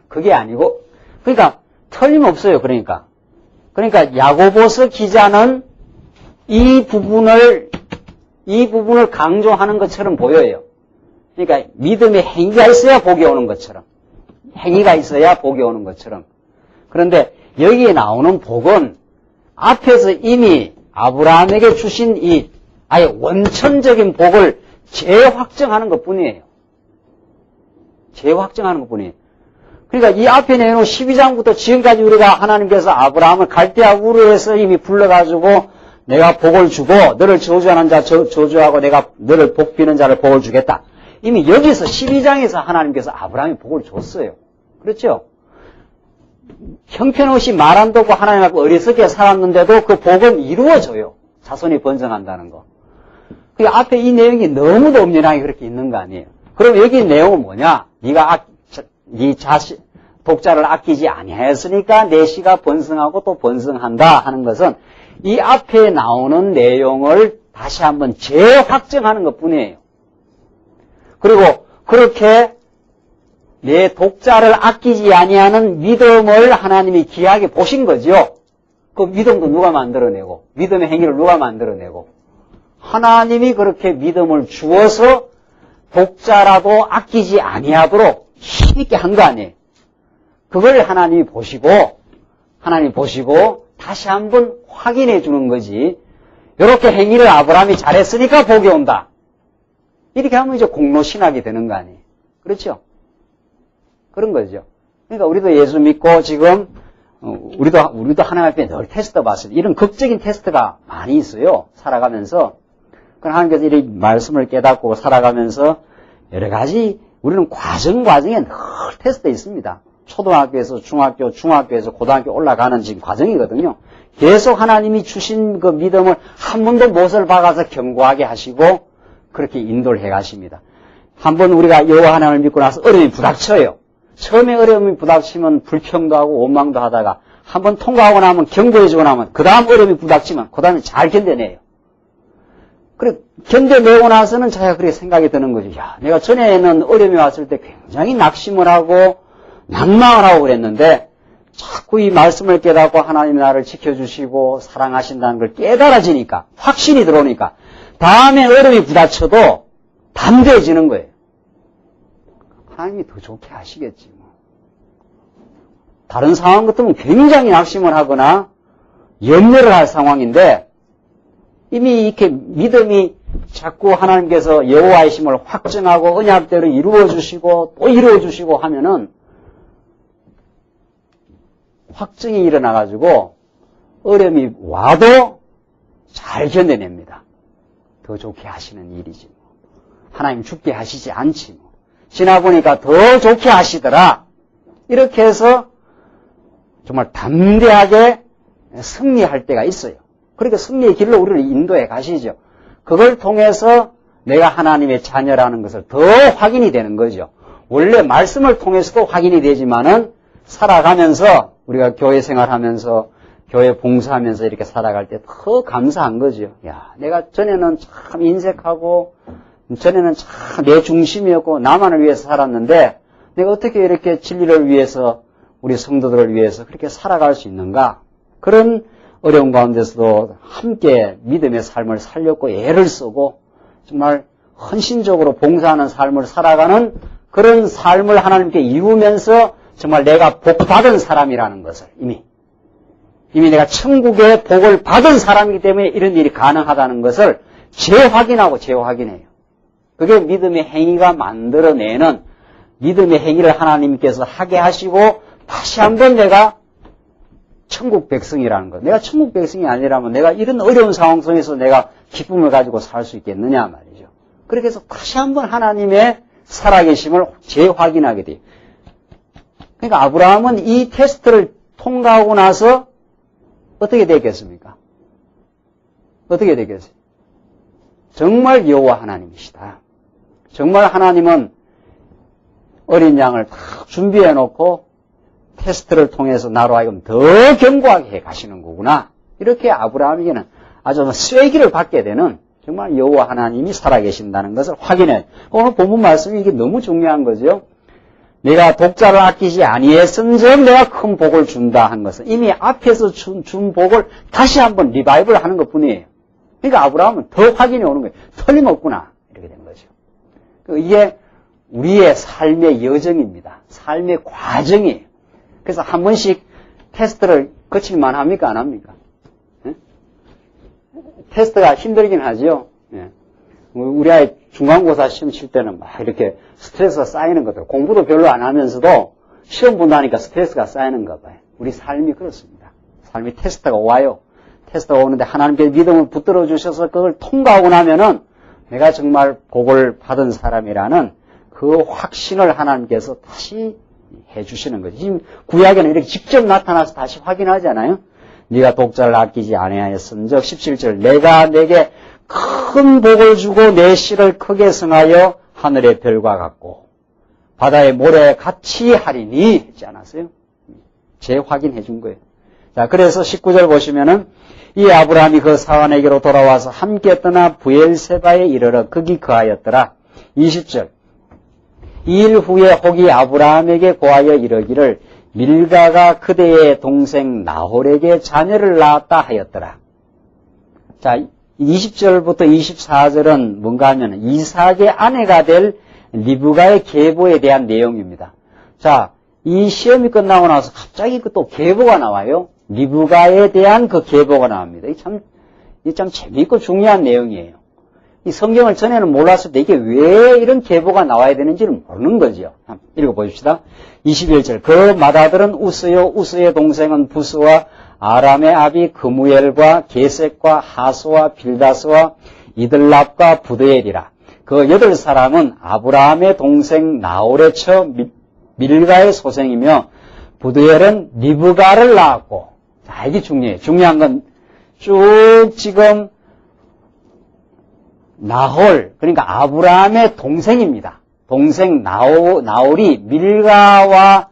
그게 아니고, 그러니까 틀림없어요. 그러니까 야고보서 기자는 이 부분을 강조하는 것처럼 보여요. 그러니까 믿음의 행위가 있어야 복이 오는 것처럼. 행위가 있어야 복이 오는 것처럼. 그런데 여기에 나오는 복은 앞에서 이미 아브라함에게 주신 이 아예 원천적인 복을 재확정하는 것 뿐이에요. 재확정하는 것 뿐이에요. 그러니까 이 앞에 내놓은 12장부터 지금까지 우리가 하나님께서 아브라함을 갈대아 우르에서 이미 불러가지고 내가 복을 주고 너를 저주하는 자 저주하고 내가 너를 복 비는 자를 복을 주겠다. 이미 여기서 12장에서 하나님께서 아브라함에 복을 줬어요. 그렇죠? 형편없이 말 안 듣고 하나님 앞에 어리석게 살았는데도 그 복은 이루어져요. 자손이 번성한다는 거. 그 앞에 이 내용이 너무도 엄연하게 그렇게 있는 거 아니에요. 그럼 여기 내용은 뭐냐? 네가 네 자식 독자를 아끼지 아니하였으니까 내 씨가 번성하고 또 번성한다 하는 것은 이 앞에 나오는 내용을 다시 한번 재확정하는 것뿐이에요. 그리고 그렇게 내 독자를 아끼지 아니하는 믿음을 하나님이 귀하게 보신 거죠. 그 믿음도 누가 만들어내고 믿음의 행위를 누가 만들어내고 하나님이 그렇게 믿음을 주어서 독자라도 아끼지 아니하도록 힘있게 한 거 아니에요. 그걸 하나님이 보시고 다시 한번 확인해 주는 거지. 이렇게 행위를 아브라함이 잘했으니까 복이 온다. 이렇게 하면 이제 공로신학이 되는 거 아니에요. 그렇죠? 그런 거죠. 그러니까 우리도 예수 믿고 지금 우리도 하나님 앞에 늘 테스트 받습니다. 이런 극적인 테스트가 많이 있어요. 살아가면서. 그럼 하나님께서 이 말씀을 깨닫고 살아가면서 여러 가지 우리는 과정에 늘 테스트 있습니다. 초등학교에서 중학교에서 고등학교 올라가는 지금 과정이거든요. 계속 하나님이 주신 그 믿음을 한 번도 못을 박아서 견고하게 하시고 그렇게 인도를 해 가십니다. 한번 우리가 여호와 하나님을 믿고 나서 어려움이 부닥쳐요. 처음에 어려움이 부닥치면 불평도 하고 원망도 하다가 한번 통과하고 나면 경고해주고 나면 그 다음 어려움이 부닥치면 그 다음에 잘 견뎌내요. 그래 견뎌내고 나서는 자기가 그렇게 생각이 드는 거죠. 야, 내가 전에는 어려움이 왔을 때 굉장히 낙심을 하고 낭망을 하고 그랬는데 자꾸 이 말씀을 깨닫고 하나님이 나를 지켜주시고 사랑하신다는 걸 깨달아지니까 확신이 들어오니까 다음에 어려움이 부닥쳐도 담대해지는 거예요. 하나님이 더 좋게 하시겠지 뭐. 다른 상황 같으면 굉장히 낙심을 하거나 염려를 할 상황인데 이미 이렇게 믿음이 자꾸 하나님께서 여호와이심을 확증하고 언약대로 이루어주시고 또 이루어주시고 하면은 확증이 일어나가지고 어려움이 와도 잘 견뎌냅니다. 더 좋게 하시는 일이지. 하나님 죽게 하시지 않지 뭐. 지나보니까 더 좋게 하시더라. 이렇게 해서 정말 담대하게 승리할 때가 있어요. 그러니까 승리의 길로 우리를 인도해 가시죠. 그걸 통해서 내가 하나님의 자녀라는 것을 더 확인이 되는 거죠. 원래 말씀을 통해서도 확인이 되지만은 살아가면서 우리가 교회 생활하면서 교회 봉사하면서 이렇게 살아갈 때 더 감사한 거죠. 야, 내가 전에는 참 인색하고 전에는 참 내 중심이었고 나만을 위해서 살았는데 내가 어떻게 이렇게 진리를 위해서 우리 성도들을 위해서 그렇게 살아갈 수 있는가? 그런 어려운 가운데서도 함께 믿음의 삶을 살렸고 애를 쓰고 정말 헌신적으로 봉사하는 삶을 살아가는 그런 삶을 하나님께 이루면서 정말 내가 복 받은 사람이라는 것을 이미 내가 천국의 복을 받은 사람이기 때문에 이런 일이 가능하다는 것을 재확인해요. 그게 믿음의 행위가 만들어내는 믿음의 행위를 하나님께서 하게 하시고 다시 한번 내가 천국 백성이라는 것. 내가 천국 백성이 아니라면 내가 이런 어려운 상황 속에서 내가 기쁨을 가지고 살 수 있겠느냐 말이죠. 그렇게 해서 다시 한번 하나님의 살아계심을 재확인하게 돼요. 그러니까 아브라함은 이 테스트를 통과하고 나서 어떻게 됐겠습니까? 어떻게 됐겠어요? 정말 여호와 하나님이시다. 정말 하나님은 어린 양을 다 준비해 놓고 테스트를 통해서 나로 하여금 더 견고하게 해 가시는 거구나. 이렇게 아브라함에게는 아주 쐐기를 받게 되는 정말 여호와 하나님이 살아계신다는 것을 확인해. 오늘 본문 말씀이 이게 너무 중요한 거죠. 내가 독자를 아끼지 아니했은즉 내가 큰 복을 준다 한 것은 이미 앞에서 준 복을 다시 한번 리바이벌 하는 것뿐이에요. 그러니까 아브라함은 더 확인이 오는 거예요. 틀림없구나. 이렇게 된 거죠. 이게 우리의 삶의 여정입니다. 삶의 과정이에요. 그래서 한 번씩 테스트를 거칠만 합니까? 안 합니까? 네? 테스트가 힘들긴 하죠. 네. 우리 아이 중간고사 시험 칠 때는 막 이렇게 스트레스가 쌓이는 것들, 공부도 별로 안 하면서도 시험 본다니까 스트레스가 쌓이는가 봐요. 우리 삶이 그렇습니다. 삶이 테스트가 와요. 테스트가 오는데 하나님께서 믿음을 붙들어 주셔서 그걸 통과하고 나면은 내가 정말 복을 받은 사람이라는 그 확신을 하나님께서 다시 해주시는 거죠. 지금 구약에는 이렇게 직접 나타나서 다시 확인하잖아요. 네가 독자를 아끼지 아니하였은즉 17절 내가 내게 큰 복을 주고 내 씨를 크게 성하여 하늘의 별과 같고 바다의 모래 같이 하리니 했지 않았어요? 재확인해 준 거예요. 자, 그래서 19절 보시면은 이 아브라함이 그 사환에게로 돌아와서 함께 떠나 부엘세바에 이르러 거기 거하였더라. 20절 이 일 후에 혹이 아브라함에게 고하여 이르기를 밀가가 그대의 동생 나홀에게 자녀를 낳았다 하였더라. 자, 20절부터 24절은 뭔가 하면 이삭의 아내가 될 리브가의 계보에 대한 내용입니다. 자, 이 시험이 끝나고 나서 갑자기 또 계보가 나와요. 리브가에 대한 그 계보가 나옵니다. 이게 참 재미있고 중요한 내용이에요. 이 성경을 전에는 몰랐을 때 이게 왜 이런 계보가 나와야 되는지를 모르는 거죠. 한번 읽어보십시다. 21절 그 맏아들은 우스요 우스의 동생은 부스와 아람의 아비 그무엘과 게셋과 하소와 빌다스와 이들랍과 부드엘이라. 그 8사람은 아브라함의 동생 나홀의 처 밀가의 소생이며 부드엘은 리브가를 낳았고. 자, 이게 중요해요. 중요한 건 쭉 지금 나홀, 그러니까 아브라함의 동생입니다. 동생 나홀이 밀가와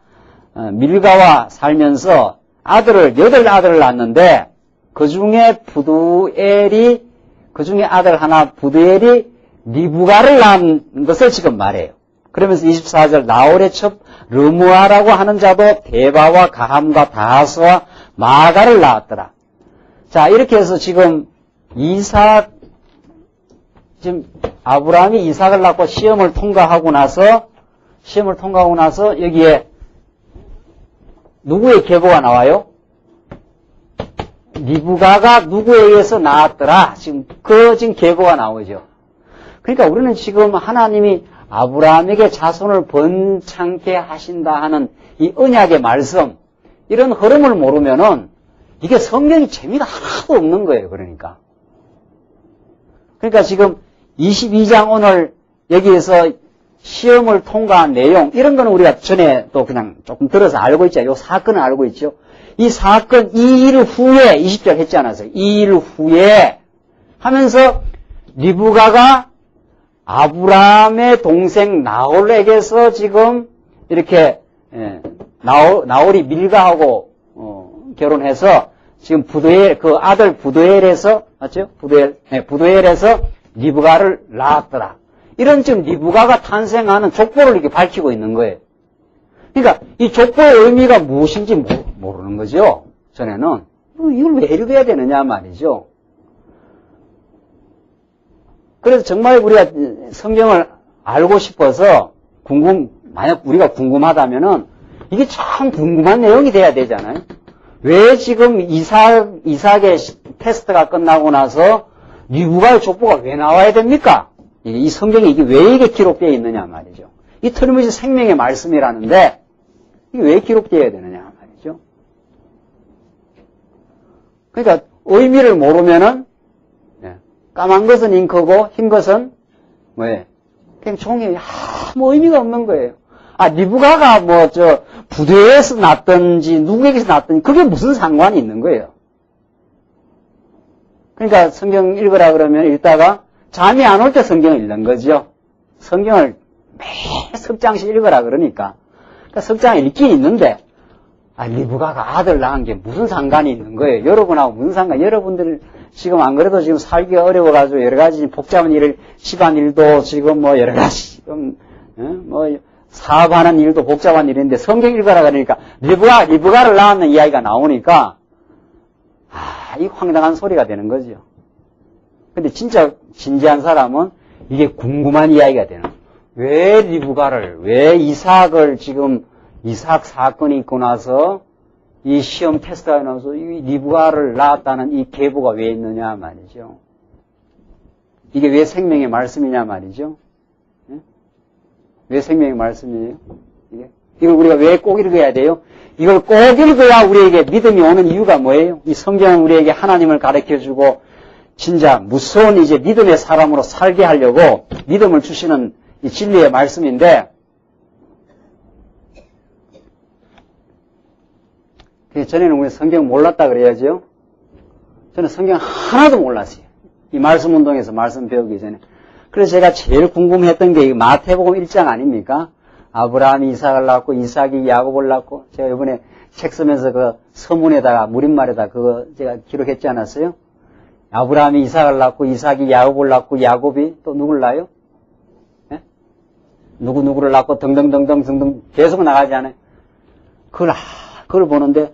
살면서 8아들을 낳았는데, 그 중에 아들 하나, 부드엘이 리브가를 낳은 것을 지금 말해요. 그러면서 24절, 나홀의 첩, 르무아라고 하는 자도 데바와 가함과 다하스와 마가를 낳았더라. 자, 이렇게 해서 지금 아브라함이 이삭을 낳고 시험을 통과하고 나서 여기에 누구의 계보가 나와요? 리브가가 누구에 의해서 낳았더라. 지금 계보가 나오죠. 그러니까 우리는 지금 하나님이 아브라함에게 자손을 번창케 하신다 하는 이 언약의 말씀, 이런 흐름을 모르면은 이게 성경이 재미가 하나도 없는 거예요. 그러니까 지금 22장 오늘 여기에서 시험을 통과한 내용, 이런 거는 우리가 전에 또 그냥 조금 들어서 알고 있죠. 이 사건을 알고 있죠. 이 사건 2일 후에, 20절 했지 않았어요? 2일 후에 하면서 리브가가 아브라함의 동생 나홀에게서 지금 이렇게 나홀이 밀가하고 결혼해서 지금 그 아들 부두엘에서 맞죠? 부두엘에서 리브가를 낳았더라. 이런 지금 리브가가 탄생하는 족보를 이렇게 밝히고 있는 거예요. 그러니까 이 족보의 의미가 무엇인지 모르는 거죠. 전에는 이걸 왜 읽어야 되느냐 말이죠. 그래서 정말 우리가 성경을 알고 싶어서 만약 우리가 궁금하다면은 이게 참 궁금한 내용이 돼야 되잖아요. 왜 지금 이삭의 테스트가 끝나고 나서 리브가의 족보가 왜 나와야 됩니까? 이 성경에 왜 이게 기록되어 있느냐 말이죠. 이 틀림없이 생명의 말씀이라는데 이게 왜 기록되어야 되느냐 말이죠. 그러니까 의미를 모르면은 까만 것은 잉크고 흰 것은 뭐예요? 그냥 종이 아무 의미가 없는 거예요. 리브가가 부두에서 났든지 누구에게서 났든지 그게 무슨 상관이 있는 거예요. 그러니까 성경 읽으라 그러면 읽다가 잠이 안 올 때 성경을 읽는 거죠. 성경을 매 석장씩 읽으라 그러니까 석장에 읽긴 있는데 리브가가 아들 낳은 게 무슨 상관이 있는 거예요. 여러분하고 무슨 상관? 여러분들 지금 안 그래도 지금 살기가 어려워가지고 여러 가지 복잡한 일을 집안일도 지금 여러 가지 지금 사업하는 일도 복잡한 일인데 성경 읽으라 그러니까 리브가를 낳았는 이야기가 나오니까 이 황당한 소리가 되는 거죠. 근데 진짜 진지한 사람은 이게 궁금한 이야기가 되는 거예요. 왜 리브가를, 왜 이삭을 지금 이삭 사건이 있고 나서 이 시험 테스트가 나와서 이 리브가를 낳았다는 이 계보가 왜 있느냐 말이죠. 이게 왜 생명의 말씀이냐 말이죠. 왜 생명의 말씀이에요? 이걸 우리가 왜 꼭 읽어야 돼요? 이걸 꼭 읽어야 우리에게 믿음이 오는 이유가 뭐예요? 이 성경은 우리에게 하나님을 가르쳐주고 진짜 무서운 이제 믿음의 사람으로 살게 하려고 믿음을 주시는 이 진리의 말씀인데 전에는 우리 성경 몰랐다 그래야죠. 저는 성경 하나도 몰랐어요. 이 말씀 운동에서 말씀 배우기 전에. 그래서 제가 제일 궁금했던 게 마태복음 1장 아닙니까? 아브라함이 이삭을 낳고 이삭이 야곱을 낳고 제가 이번에 책 쓰면서 그 서문에다가 무림말에다 그거 제가 기록했지 않았어요? 아브라함이 이삭을 낳고 이삭이 야곱을 낳고 야곱이 또 누굴 낳아요? 네? 누구를 낳고 등등 계속 나가지 않아요? 그걸 보는데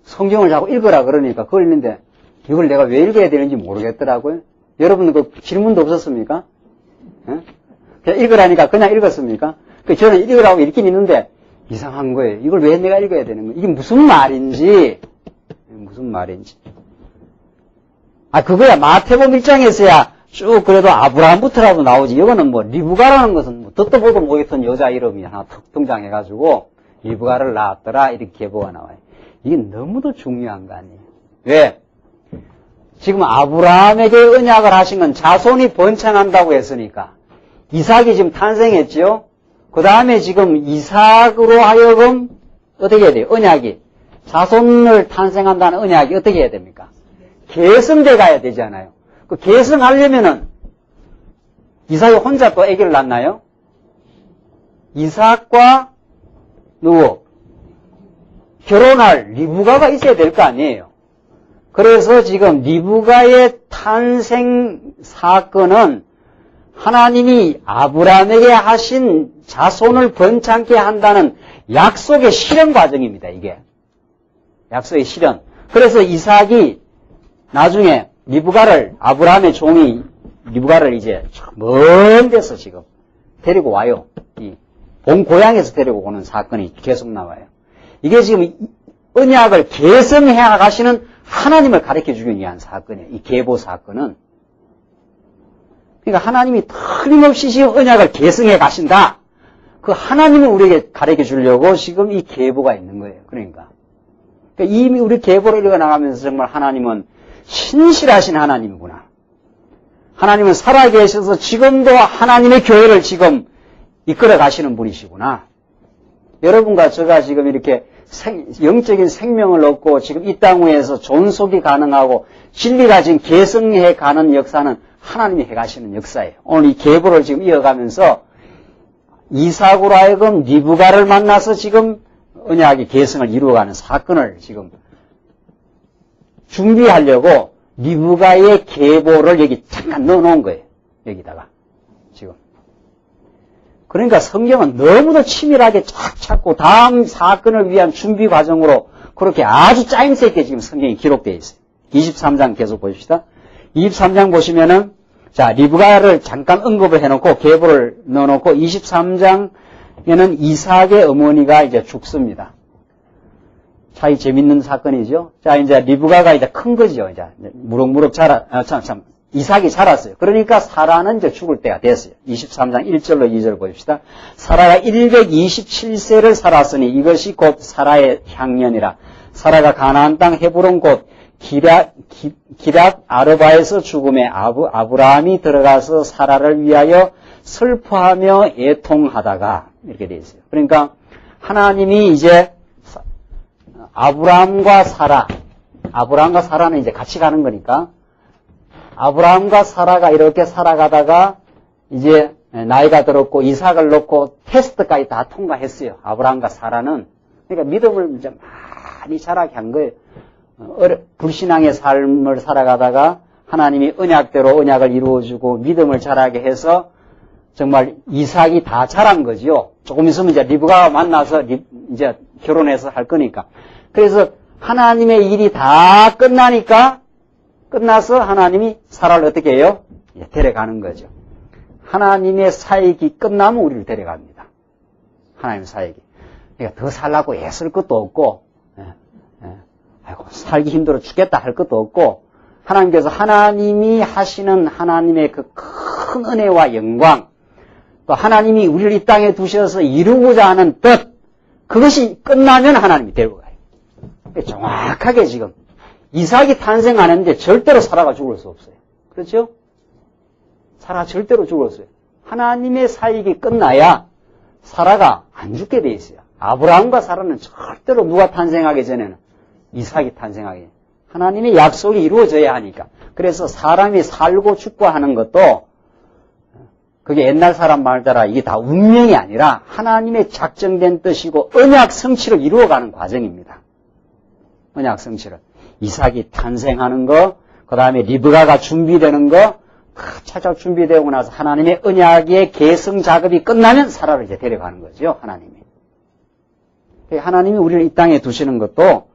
성경을 자꾸 읽으라 그러니까 그걸 읽는데 이걸 내가 왜 읽어야 되는지 모르겠더라고요. 여러분은 그 질문도 없었습니까? 네? 그냥 읽으라니까 그냥 읽었습니까? 저는 읽으라고 읽긴 있는데 이상한 거예요. 이걸 왜 내가 읽어야 되는 거예요? 이게 무슨 말인지. 그거야 마태복음 1장에서야 쭉 그래도 아브라함부터라도 나오지. 이거는 리브가라는 것은 듣도 보도 못했던 여자 이름이 하나 툭 등장해가지고 리브가를 낳았더라 이렇게 계보가 나와요. 이게 너무도 중요한 거 아니에요. 왜? 지금 아브라함에게 언약을 하신 건 자손이 번창한다고 했으니까 이삭이 지금 탄생했죠. 그 다음에 지금 이삭으로 하여금 어떻게 해야 돼요? 언약이 자손을 탄생한다는 언약이 어떻게 해야 됩니까? 계승돼 가야 되잖아요. 그 계승하려면은 이삭이 혼자 또 아기를 낳나요? 이삭과 누구? 결혼할 리브가가 있어야 될 거 아니에요. 그래서 지금 리브가의 탄생 사건은 하나님이 아브라함에게 하신 자손을 번창케 한다는 약속의 실현 과정입니다, 이게. 약속의 실현. 그래서 이삭이 나중에 아브라함의 종이 리브가를 이제 먼 데서 지금 데리고 와요. 본 고향에서 데리고 오는 사건이 계속 나와요. 이게 지금 언약을 계승해 가시는 하나님을 가르쳐 주기 위한 사건이에요. 이 계보 사건은. 그러니까 하나님이 틀림없이 지금 언약을 계승해 가신다. 그 하나님을 우리에게 가르쳐 주려고 지금 이 계보가 있는 거예요. 그러니까 이미 우리 계보를 읽어나가면서 정말 하나님은 신실하신 하나님이구나. 하나님은 살아계셔서 지금도 하나님의 교회를 지금 이끌어 가시는 분이시구나. 여러분과 제가 지금 이렇게 영적인 생명을 얻고 지금 이 땅 위에서 존속이 가능하고 진리가 지금 계승해 가는 역사는 하나님이 해 가시는 역사예요. 오늘 이 계보를 지금 이어가면서 이삭으로 하여금 리브가를 만나서 지금 언약의 계승을 이루어가는 사건을 지금 준비하려고 리브가의 계보를 여기 잠깐 넣어놓은 거예요. 여기다가 지금. 그러니까 성경은 너무도 치밀하게 쫙 찾고 다음 사건을 위한 준비 과정으로 그렇게 아주 짜임새 있게 지금 성경이 기록되어 있어요. 23장 계속 보십시다. 23장 보시면은 자, 리브가를 잠깐 언급을 해놓고 계보를 넣어놓고 23장에는 이삭의 어머니가 이제 죽습니다. 참 재밌는 사건이죠. 자, 이제 리브가가 이제 큰 거죠. 이제 무럭무럭 이삭이 자랐어요. 그러니까 사라는 이제 죽을 때가 됐어요. 23장 1절로 2절 보십시다. 사라가 127세를 살았으니 이것이 곧 사라의 향년이라. 사라가 가나안 땅 헤브론 곧 기럇 아르바에서 죽음에 아브라함이 들어가서 사라를 위하여 슬퍼하며 애통하다가 이렇게 되어 있어요. 그러니까 하나님이 이제 아브라함과 사라는 이제 같이 가는 거니까 아브라함과 사라가 이렇게 살아가다가 이제 나이가 들었고 이삭을 놓고 테스트까지 다 통과했어요. 아브라함과 사라는. 그러니까 믿음을 이제 많이 자라게 한 거예요. 불신앙의 삶을 살아가다가 하나님이 언약대로 언약을 이루어주고 믿음을 자라게 해서 정말 이삭이 다 자란 거지요. 조금 있으면 이제 리브가와 만나서 이제 결혼해서 할 거니까. 그래서 하나님의 일이 다 끝나서 하나님이 사라를 어떻게 해요? 데려가는 거죠. 하나님의 사역이 끝나면 우리를 데려갑니다. 하나님의 사역이. 그러니까 더 살라고 애쓸 것도 없고, 아이고, 살기 힘들어 죽겠다 할 것도 없고, 하나님께서 하나님이 하시는 하나님의 그 큰 은혜와 영광, 또 하나님이 우리를 이 땅에 두셔서 이루고자 하는 뜻, 그것이 끝나면 하나님이 데리고 가요. 정확하게 지금 이삭이 탄생 안 했는데 절대로 사라가 죽을 수 없어요. 그렇죠? 사라가 절대로 죽을 수 없어요. 하나님의 사역이 끝나야 사라가 안 죽게 돼 있어요. 아브라함과 사라는 절대로 누가 탄생하기 전에는 이삭이 탄생하게 하나님의 약속이 이루어져야 하니까. 그래서 사람이 살고 죽고 하는 것도 그게 옛날 사람 말대로 이게 다 운명이 아니라 하나님의 작정된 뜻이고 언약 성취를 이루어가는 과정입니다. 언약 성취를. 이삭이 탄생하는 거, 그 다음에 리브가가 준비되는 거, 차차 준비되고 나서 하나님의 언약의 계승 작업이 끝나면 사라를 이제 데려가는 거죠, 하나님이. 하나님이 우리를 이 땅에 두시는 것도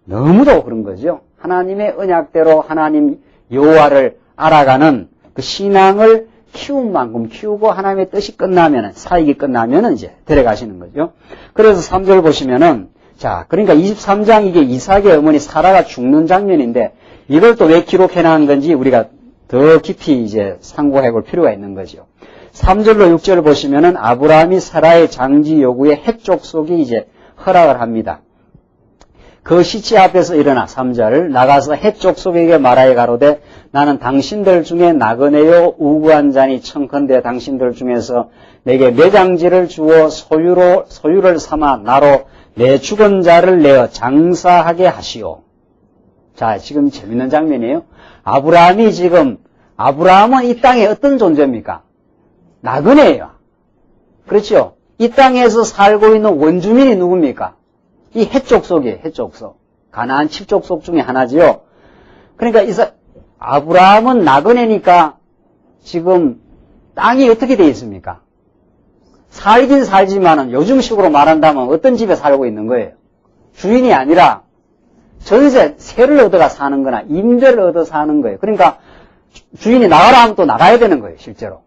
너무도 그런 거죠. 하나님의 언약대로 하나님 여호와를 알아가는 그 신앙을 키운 만큼 키우고 하나님의 뜻이 끝나면은, 사역이 끝나면은 이제 데려가시는 거죠. 그래서 3절 보시면은, 자, 그러니까 23장 이게 이삭의 어머니 사라가 죽는 장면인데, 이걸 또 왜 기록해 놓은 건지 우리가 더 깊이 이제 상고해 볼 필요가 있는 거죠. 3절로 6절을 보시면은 아브라함이 사라의 장지 요구에 헷족속이 이제 허락을 합니다. 그 시체 앞에서 일어나 3절 나가서 헷족속에게 말하여 가로되 나는 당신들 중에 나그네요 우구한 자니 청컨대 당신들 중에서 내게 매장지를 주어 소유를 삼아 나로 내 죽은 자를 내어 장사하게 하시오. 자, 지금 재밌는 장면이에요. 아브라함은 이 땅에 어떤 존재입니까? 나그네예요. 그렇죠? 이 땅에서 살고 있는 원주민이 누굽니까? 이 헷족속이에요, 헷족속. 가나안 7족속 중에 하나지요. 그러니까 아브라함은 나그네니까 지금 땅이 어떻게 되어 있습니까? 살긴 살지만은 요즘식으로 말한다면 어떤 집에 살고 있는 거예요? 주인이 아니라 세를 얻어가 사는 거나 임대를 얻어 사는 거예요. 그러니까 주인이 나가라 하면 또 나가야 되는 거예요, 실제로.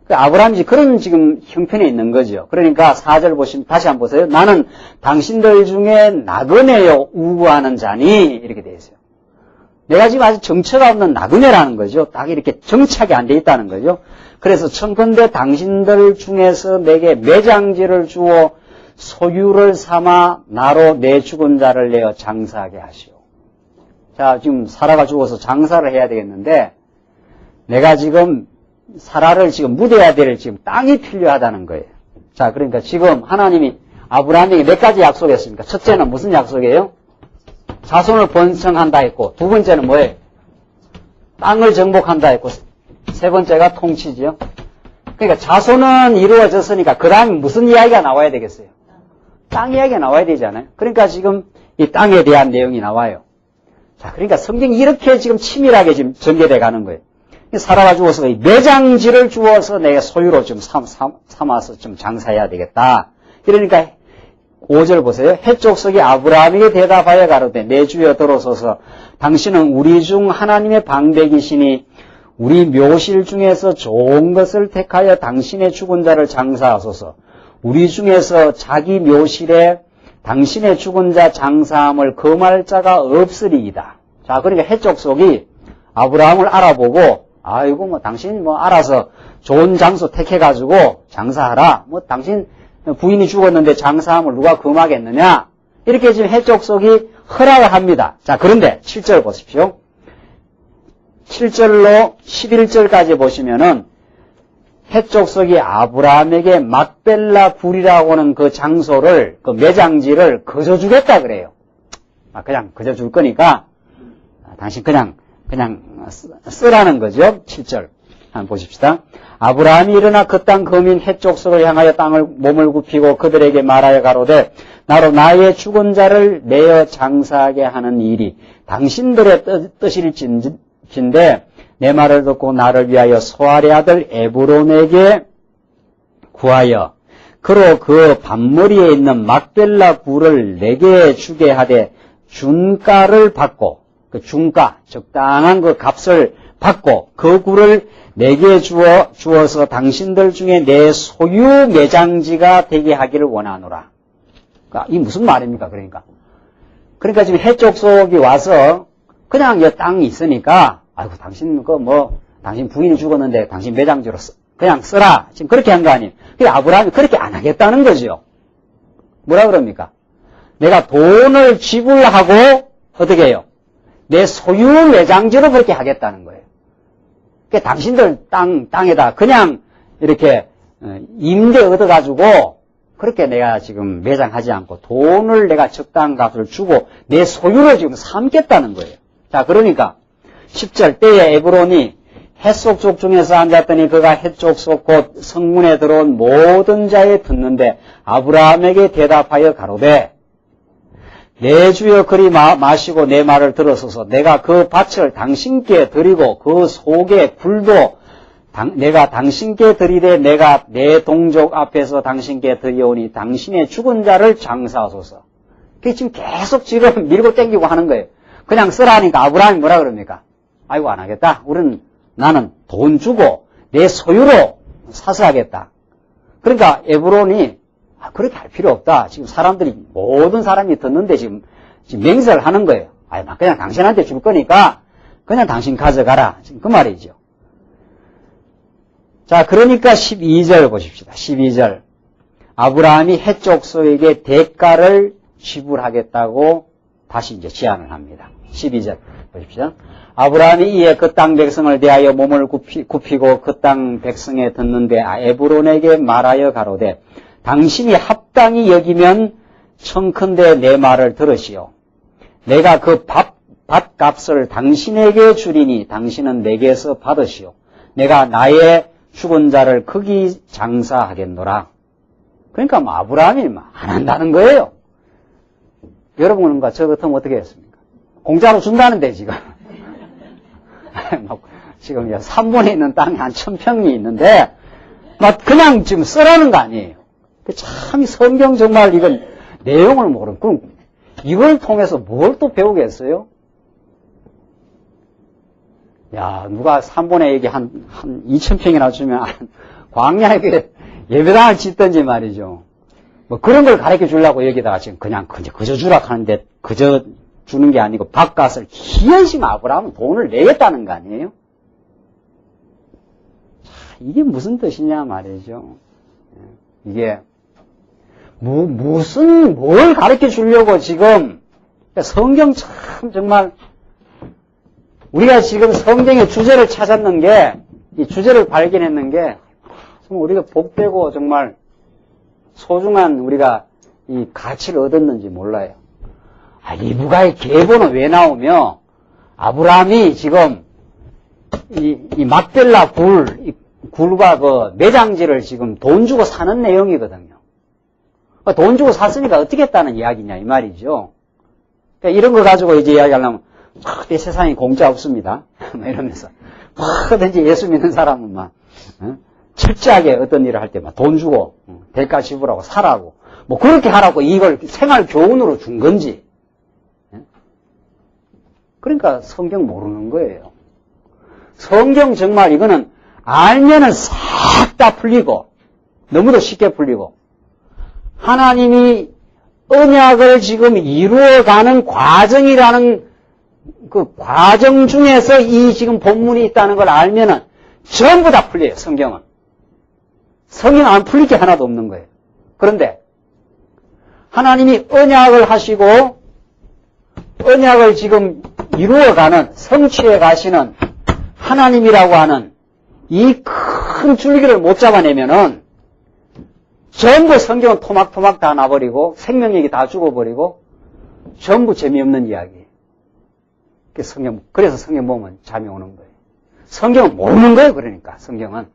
아브라함이 그런 지금 형편에 있는 거죠. 그러니까 4절 보시면 다시 한번 보세요. 나는 당신들 중에 나그네요 우구하는 자니 이렇게 되어 있어요. 내가 지금 아직 정처가 없는 나그네라는 거죠. 딱 이렇게 정착이 안 돼 있다는 거죠. 그래서 청컨대 당신들 중에서 내게 매장지를 주어 소유를 삼아 나로 내 죽은 자를 내어 장사하게 하시오. 자, 지금 사라가 죽어서 장사를 해야 되겠는데 내가 지금 사라를 지금 묻어야 될 지금 땅이 필요하다는 거예요. 자, 그러니까 지금 하나님이 아브라함에게 몇 가지 약속했습니까? 첫째는 무슨 약속이에요? 자손을 번성한다 했고, 두 번째는 뭐예요? 땅을 정복한다 했고, 세 번째가 통치지요. 그러니까 자손은 이루어졌으니까 그 다음에 무슨 이야기가 나와야 되겠어요? 땅 이야기가 나와야 되잖아요. 그러니까 지금 이 땅에 대한 내용이 나와요. 자, 그러니까 성경이 이렇게 지금 치밀하게 지금 전개돼 가는 거예요. 사라가 죽어서 매장지를 주어서 내 소유로 좀 삼아서 좀 장사해야 되겠다. 그러니까 5절 보세요. 해족속이 아브라함에게 대답하여 가로되 내 주여 들어서서 당신은 우리 중 하나님의 방백이시니 우리 묘실 중에서 좋은 것을 택하여 당신의 죽은 자를 장사하소서. 우리 중에서 자기 묘실에 당신의 죽은 자 장사함을 금할 자가 없으리이다. 자, 그러니까 해족속이 아브라함을 알아보고 아이고 뭐 당신 뭐 알아서 좋은 장소 택해가지고 장사하라. 뭐 당신 부인이 죽었는데 장사함을 누가 금하겠느냐. 이렇게 지금 해족속이 허락을 합니다. 자, 그런데 7절 보십시오. 7절로 11절까지 보시면은 해족속이 아브라함에게 막벨라 굴이라고 하는 그 장소를, 그 매장지를 거저 주겠다 그래요. 그냥 거저 줄 거니까 당신 그냥 쓰라는 거죠. 7절 한번 보십시다. 아브라함이 일어나 그 땅 거민 해족속을 향하여 땅을 몸을 굽히고 그들에게 말하여 가로되 나로 나의 죽은 자를 내어 장사하게 하는 일이 당신들의 뜻일진데 내 말을 듣고 나를 위하여 소알의 아들 에브론에게 구하여 그로 그 밭머리에 있는 막벨라 굴을 내게 주게 하되 준가를 받고 그 중가 적당한 그 값을 받고 그 굴을 내게 주어서 당신들 중에 내 소유 매장지가 되게 하기를 원하노라. 그러니까 이 무슨 말입니까? 그러니까 지금 해족속이 와서 그냥 이 땅이 있으니까 아이고 당신 당신 부인이 죽었는데 당신 매장지로 그냥 쓰라. 지금 그렇게 한 거 아니에요. 그러니까 아브라함이 그렇게 안 하겠다는 거죠. 뭐라 그럽니까? 내가 돈을 지불하고 어떻게 해요? 내 소유 매장지로 그렇게 하겠다는 거예요. 그러니까 당신들 땅에다 그냥 이렇게 임대 얻어가지고 그렇게 내가 지금 매장하지 않고 돈을 내가 적당한 값을 주고 내 소유로 지금 삼겠다는 거예요. 자, 그러니까 10절 때에 에브론이 헷족속 중에서 앉았더니 그가 헷족속 곧 성문에 들어온 모든 자에 듣는데 아브라함에게 대답하여 가로되 내 주여 그리 마시고 내 말을 들어서서 내가 그 밭을 당신께 드리고 그 속에 불도 내가 당신께 드리되 내가 내 동족 앞에서 당신께 드리오니 당신의 죽은 자를 장사하소서. 그게 지금 계속 지금 밀고 땡기고 하는 거예요. 그냥 쓰라니까 아브라함이 뭐라 그럽니까? 아이고 안 하겠다. 나는 돈 주고 내 소유로 사서 하겠다. 그러니까 에브론이 그렇게 할 필요 없다. 지금 모든 사람이 듣는데 지금 맹세를 하는 거예요. 그냥 당신한테 줄 거니까 그냥 당신 가져가라. 지금 그 말이죠. 자, 그러니까 12절 보십시다. 12절. 아브라함이 헷족속에게 대가를 지불하겠다고 다시 이제 제안을 합니다. 12절 보십시오. 아브라함이 이에 그 땅 백성을 대하여 몸을 굽히고 그 땅 백성에 듣는데 에브론에게 말하여 가로되 당신이 합당히 여기면 청컨대 내 말을 들으시오. 내가 그 밭값을 당신에게 주리니 당신은 내게서 받으시오. 내가 나의 죽은 자를 거기 장사하겠노라. 그러니까 아브라함이 안 한다는 거예요. 여러분과 저 같으면 어떻게 했습니까? 공짜로 준다는데 지금. 지금 3분에 있는 땅이 한 1000평이 있는데 그냥 지금 쓰라는 거 아니에요. 참 성경 정말 이건 내용을 모르는 그럼 이걸 통해서 뭘 또 배우겠어요? 야, 누가 3분의 얘기 한 2000평이나 주면 광야에 예배당을 짓든지 말이죠. 그런 걸 가르쳐 주려고 여기다가 지금 그냥 그저 주라 하는데 그저 주는 게 아니고 밭값을 기연심 아브라함은 돈을 내겠다는 거 아니에요? 자, 이게 무슨 뜻이냐 말이죠. 이게 뭘 가르쳐 주려고 지금 성경 참 정말 우리가 지금 성경의 주제를 찾았는 게, 이 주제를 발견했는 게, 정말 우리가 복되고 정말 소중한 우리가 이 가치를 얻었는지 몰라요. 리브가의 계보는 왜 나오며, 아브라함이 지금 이 막벨라 굴과 그 매장지를 지금 돈 주고 사는 내용이거든요. 돈 주고 샀으니까 어떻게 했다는 이야기냐, 이 말이죠. 그러니까 이런 거 가지고 이제 이야기하려면, 이 세상에 공짜 없습니다. 이러면서. 뭐든지 예수 믿는 사람은 막, 철저하게 어떤 일을 할 때 막 돈 주고, 대가 지불하고 사라고, 뭐 그렇게 하라고 이걸 생활 교훈으로 준 건지. 그러니까 성경 모르는 거예요. 성경 정말 이거는 알면은 싹 다 풀리고, 너무도 쉽게 풀리고, 하나님이 언약을 지금 이루어가는 과정이라는 그 과정 중에서 이 지금 본문이 있다는 걸 알면은 전부 다 풀려요, 성경은. 성경 안 풀릴 게 하나도 없는 거예요. 그런데 하나님이 언약을 하시고 언약을 지금 이루어가는, 성취해 가시는 하나님이라고 하는 이 큰 줄기를 못 잡아내면은 전부 성경은 토막토막 다 놔버리고 생명력이 다 죽어버리고 전부 재미없는 이야기. 그래서 성경 보면 잠이 오는 거예요. 성경은 모르는 거예요, 그러니까, 성경은.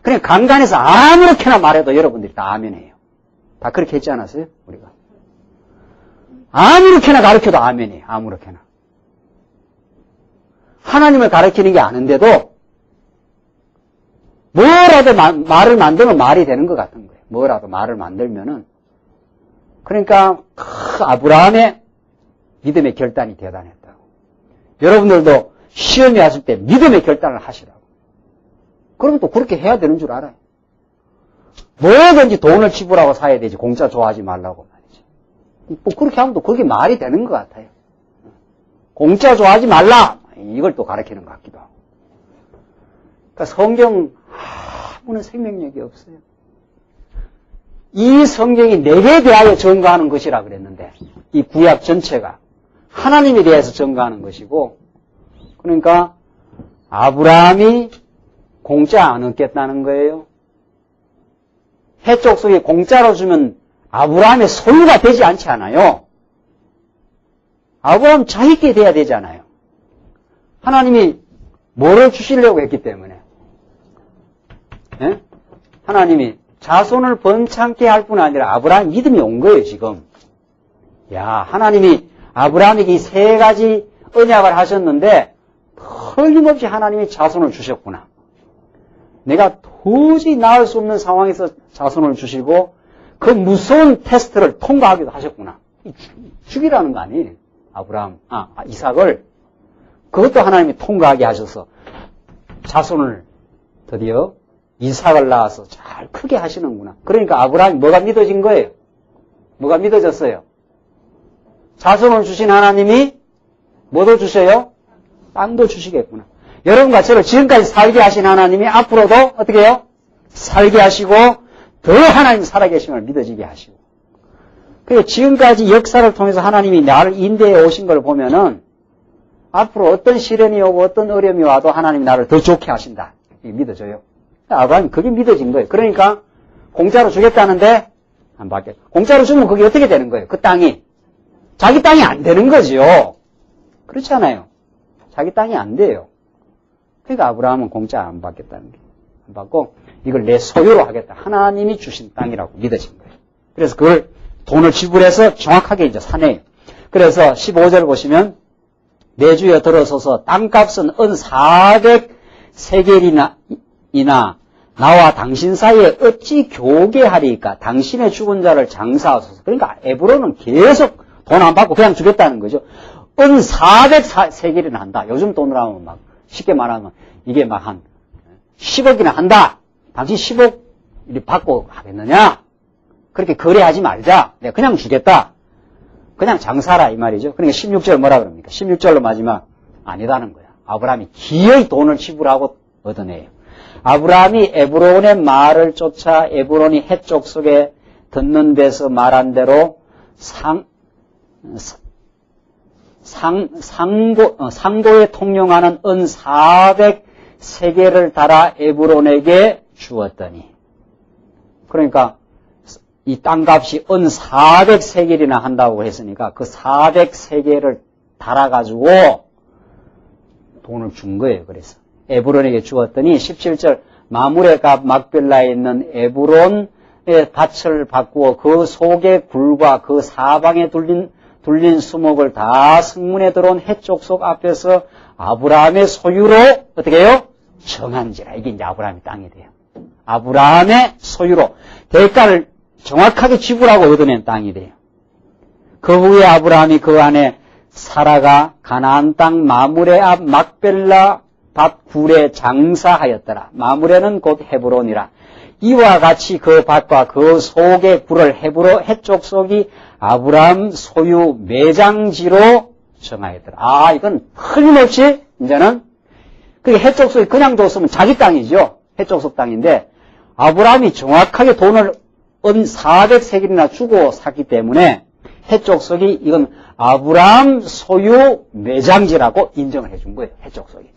그냥 간간해서 아무렇게나 말해도 여러분들이 다 아멘해요. 다 그렇게 했지 않았어요? 우리가. 아무렇게나 가르쳐도 아멘이에요, 아무렇게나. 하나님을 가르치는 게 아는데도 뭐라도 말을 만들면 말이 되는 것 같은 거예요. 뭐라도 말을 만들면은. 그러니까 아브라함의 믿음의 결단이 대단했다고. 여러분들도 시험이 왔을 때 믿음의 결단을 하시라고. 그러면 또 그렇게 해야 되는 줄 알아요. 뭐든지 돈을 지불하고 사야 되지, 공짜 좋아하지 말라고 말이지. 뭐 그렇게 하면 또 그게 말이 되는 것 같아요. 공짜 좋아하지 말라! 이걸 또 가르치는 것 같기도 하고. 그러니까 성경 아무런 생명력이 없어요. 이 성경이 내게 대하여 증거하는 것이라 그랬는데, 이 구약 전체가 하나님에 대해서 증거하는 것이고, 그러니까 아브라함이 공짜 안 얻겠다는 거예요. 해쪽 속에 공짜로 주면 아브라함의 소유가 되지 않지 않아요. 아브라함 자기께 돼야 되잖아요. 하나님이 뭐를 주시려고 했기 때문에. 예? 하나님이 자손을 번창케 할 뿐 아니라 아브라함 믿음이 온 거예요, 지금. 야, 하나님이 아브라함에게 이 세 가지 언약을 하셨는데 틀림없이 하나님이 자손을 주셨구나. 내가 도저히 나을 수 없는 상황에서 자손을 주시고 그 무서운 테스트를 통과하기도 하셨구나. 죽이라는 거 아니에요. 이삭을. 그것도 하나님이 통과하게 하셔서 자손을 드디어 이삭을 낳아서 잘 크게 하시는구나. 그러니까 아브라함이 뭐가 믿어진 거예요? 뭐가 믿어졌어요? 자손을 주신 하나님이 뭐도 주셔요? 땅도 주시겠구나. 여러분과 저를 지금까지 살게 하신 하나님이 앞으로도 어떻게 해요? 살게 하시고 더 하나님 살아계심을 믿어지게 하시고. 그리고 지금까지 역사를 통해서 하나님이 나를 인도해 오신 걸 보면은 앞으로 어떤 시련이 오고 어떤 어려움이 와도 하나님이 나를 더 좋게 하신다. 이게 믿어져요. 아브라함이 그게 믿어진 거예요. 그러니까 공짜로 주겠다는데 안 받게. 공짜로 주면 그게 어떻게 되는 거예요? 그 땅이. 자기 땅이 안 되는 거죠. 그렇지 않아요? 자기 땅이 안 돼요. 그러니까 아브라함은 공짜 안 받겠다는 게. 안 받고 이걸 내 소유로 하겠다. 하나님이 주신 땅이라고 믿어진 거예요. 그래서 그걸 돈을 지불해서 정확하게 이제 사내요. 그래서 15절 보시면 내 주여 들어서서 땅값은 은 400세겔이나 나와 당신 사이에 어찌 교계하리까? 당신의 죽은 자를 장사하소서. 그러니까 에브론은 계속 돈 안 받고 그냥 주겠다는 거죠. 은 400세겔이나 한다. 요즘 돈으로 하면 막 쉽게 말하면 이게 막 한 10억이나 한다. 당신 10억 받고 하겠느냐? 그렇게 거래하지 말자. 내가 그냥 주겠다. 그냥 장사라 이 말이죠. 그러니까 16절 뭐라 그럽니까? 16절로 마지막 아니다는 거야. 아브라함이 기어이 돈을 지불하고 얻어내요. 아브라함이 에브론의 말을 쫓아 에브론이 해쪽 속에 듣는 데서 말한 대로 상도에 통용하는 은 400세겔을 달아 에브론에게 주었더니. 그러니까 이 땅값이 은 400세겔이나 한다고 했으니까 그 400세겔을 달아가지고 돈을 준 거예요. 그래서 에브론에게 주었더니 17절 마므레 갑 막벨라에 있는 에브론의 밭을 바꾸어 그 속의 굴과 그 사방에 둘린 수목을 다 성문에 들어온 해족속 앞에서 아브라함의 소유로 어떻게 해요? 정한지라. 이게 이제 아브라함의 땅이 돼요. 아브라함의 소유로 대가를 정확하게 지불하고 얻어낸 땅이 돼요. 그 후에 아브라함이 그 안에 살아가 가나안 땅 마므레 앞 막벨라 밭 굴에 장사하였더라. 마므레는 곧 헤브론이라. 이와 같이 그 밭과 그 속의 굴을 해족속이 아브라함 소유 매장지로 정하였더라. 아, 이건 틀림없이 이제는 그 해족속이 그냥 줬으면 자기 땅이죠. 해족속 땅인데 아브라함이 정확하게 돈을 은 400세겔이나 주고 샀기 때문에 해족속이 이건 아브라함 소유 매장지라고 인정을 해준 거예요. 해족속이.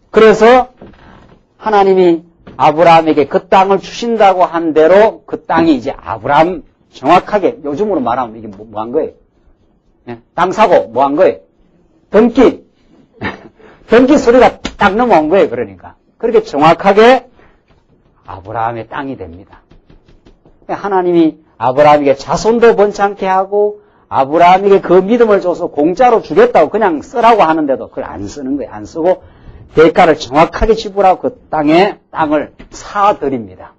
그래서 하나님이 아브라함에게 그 땅을 주신다고 한 대로 그 땅이 이제 아브라함 정확하게 요즘으로 말하면 이게 뭐 한 거예요? 네? 땅 사고 뭐 한 거예요? 등기. 등기 소리가 딱 넘어온 거예요. 그러니까. 그렇게 정확하게 아브라함의 땅이 됩니다. 하나님이 아브라함에게 자손도 번창케 하고 아브라함에게 그 믿음을 줘서 공짜로 주겠다고 그냥 쓰라고 하는데도 그걸 안 쓰는 거예요. 안 쓰고 대가를 정확하게 지불하고 그 땅을 사드립니다.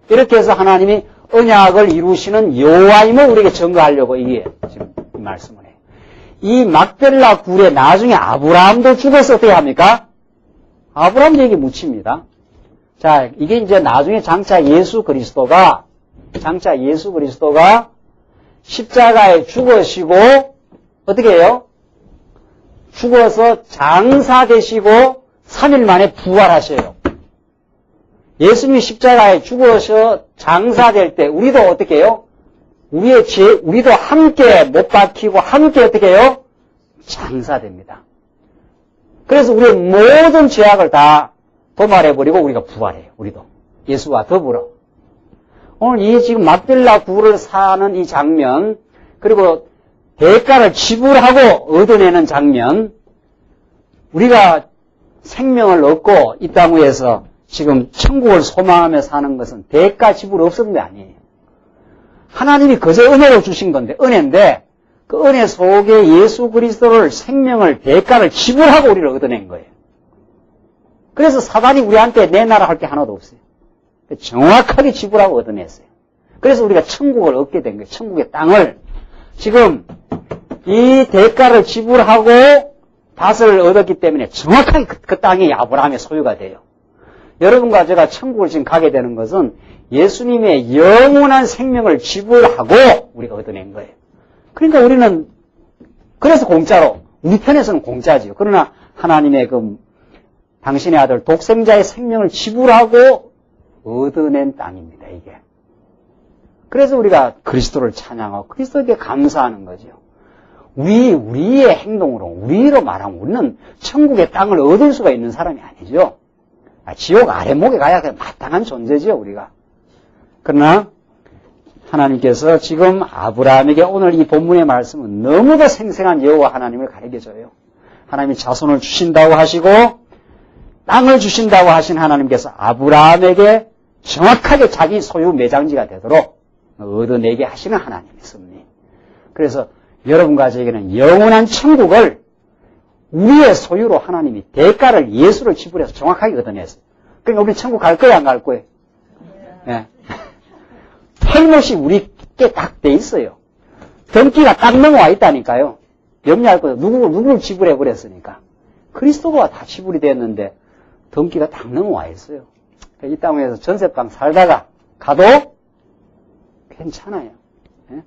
이렇게 해서 하나님이 언약을 이루시는 여호와임을 우리에게 증거하려고 이게 지금 말씀을 해요. 이 막벨라 굴에 나중에 아브라함도 죽어서 어떻게 합니까? 아브라함 얘기 묻힙니다. 자, 이게 이제 나중에 장차 예수 그리스도가 십자가에 죽으시고 어떻게 해요? 죽어서 장사되시고 3일 만에 부활하셔요. 예수님이 십자가에 죽어서 장사될 때 우리도 어떻게 해요? 우리도 함께 못 박히고 함께 어떻게 해요? 장사됩니다. 그래서 우리의 모든 죄악을 다 도말해버리고 우리가 부활해요. 우리도. 예수와 더불어. 오늘 이 지금 막벨라 굴을 사는 이 장면, 그리고 대가를 지불하고 얻어내는 장면, 우리가 생명을 얻고 이 땅 위에서 지금 천국을 소망하며 사는 것은 대가 지불 없었던 게 아니에요. 하나님이 그저 은혜로 주신 건데, 은혜인데, 그 은혜 속에 예수 그리스도를 생명을, 대가를 지불하고 우리를 얻어낸 거예요. 그래서 사단이 우리한테 내놔라 할 게 하나도 없어요. 정확하게 지불하고 얻어냈어요. 그래서 우리가 천국을 얻게 된 거예요. 천국의 땅을. 지금 이 대가를 지불하고 밭을 얻었기 때문에 정확하게 그 땅이 아브라함의 소유가 돼요. 여러분과 제가 천국을 지금 가게 되는 것은 예수님의 영원한 생명을 지불하고 우리가 얻어낸 거예요. 그러니까 우리는 그래서 공짜로, 우리 편에서는 공짜지요. 그러나 하나님의 당신의 아들 독생자의 생명을 지불하고 얻어낸 땅입니다, 이게. 그래서 우리가 그리스도를 찬양하고 그리스도에게 감사하는 거죠. 우리의 행동으로, 우리로 말하면 우리는 천국의 땅을 얻을 수가 있는 사람이 아니죠. 지옥 아래목에 가야 마땅한 존재죠, 우리가. 그러나 하나님께서 지금 아브라함에게 오늘 이 본문의 말씀은 너무도 생생한 여호와 하나님을 가리켜줘요. 하나님이 자손을 주신다고 하시고 땅을 주신다고 하신 하나님께서 아브라함에게 정확하게 자기 소유 매장지가 되도록 얻어내게 하시는 하나님의 섭리. 그래서 여러분과 저에게는 영원한 천국을 우리의 소유로 하나님이 대가를 예수를 지불해서 정확하게 얻어냈어요. 그러니까 우리 천국 갈 거예요, 안 갈 거예요? 네. 틀림없이 우리께 딱 돼 있어요. 등기가 딱 넘어와 있다니까요. 염려할 거예요. 누구를 지불해 버렸으니까. 그리스도가 다 지불이 됐는데 등기가 딱 넘어와 있어요. 이 땅에서 전세방 살다가 가도 괜찮아요. 예?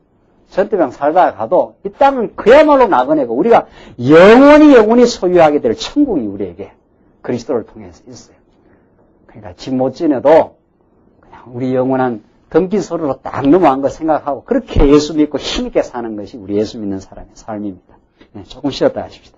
전세방 살다가 가도 이 땅은 그야말로 나그네고 우리가 영원히 소유하게 될 천국이 우리에게 그리스도를 통해서 있어요. 그러니까 집 못 지내도 그냥 우리 영원한 등기 소리로 딱 넘어간 거 생각하고 그렇게 예수 믿고 힘있게 사는 것이 우리 예수 믿는 사람의 삶입니다. 조금 쉬었다 하십시다.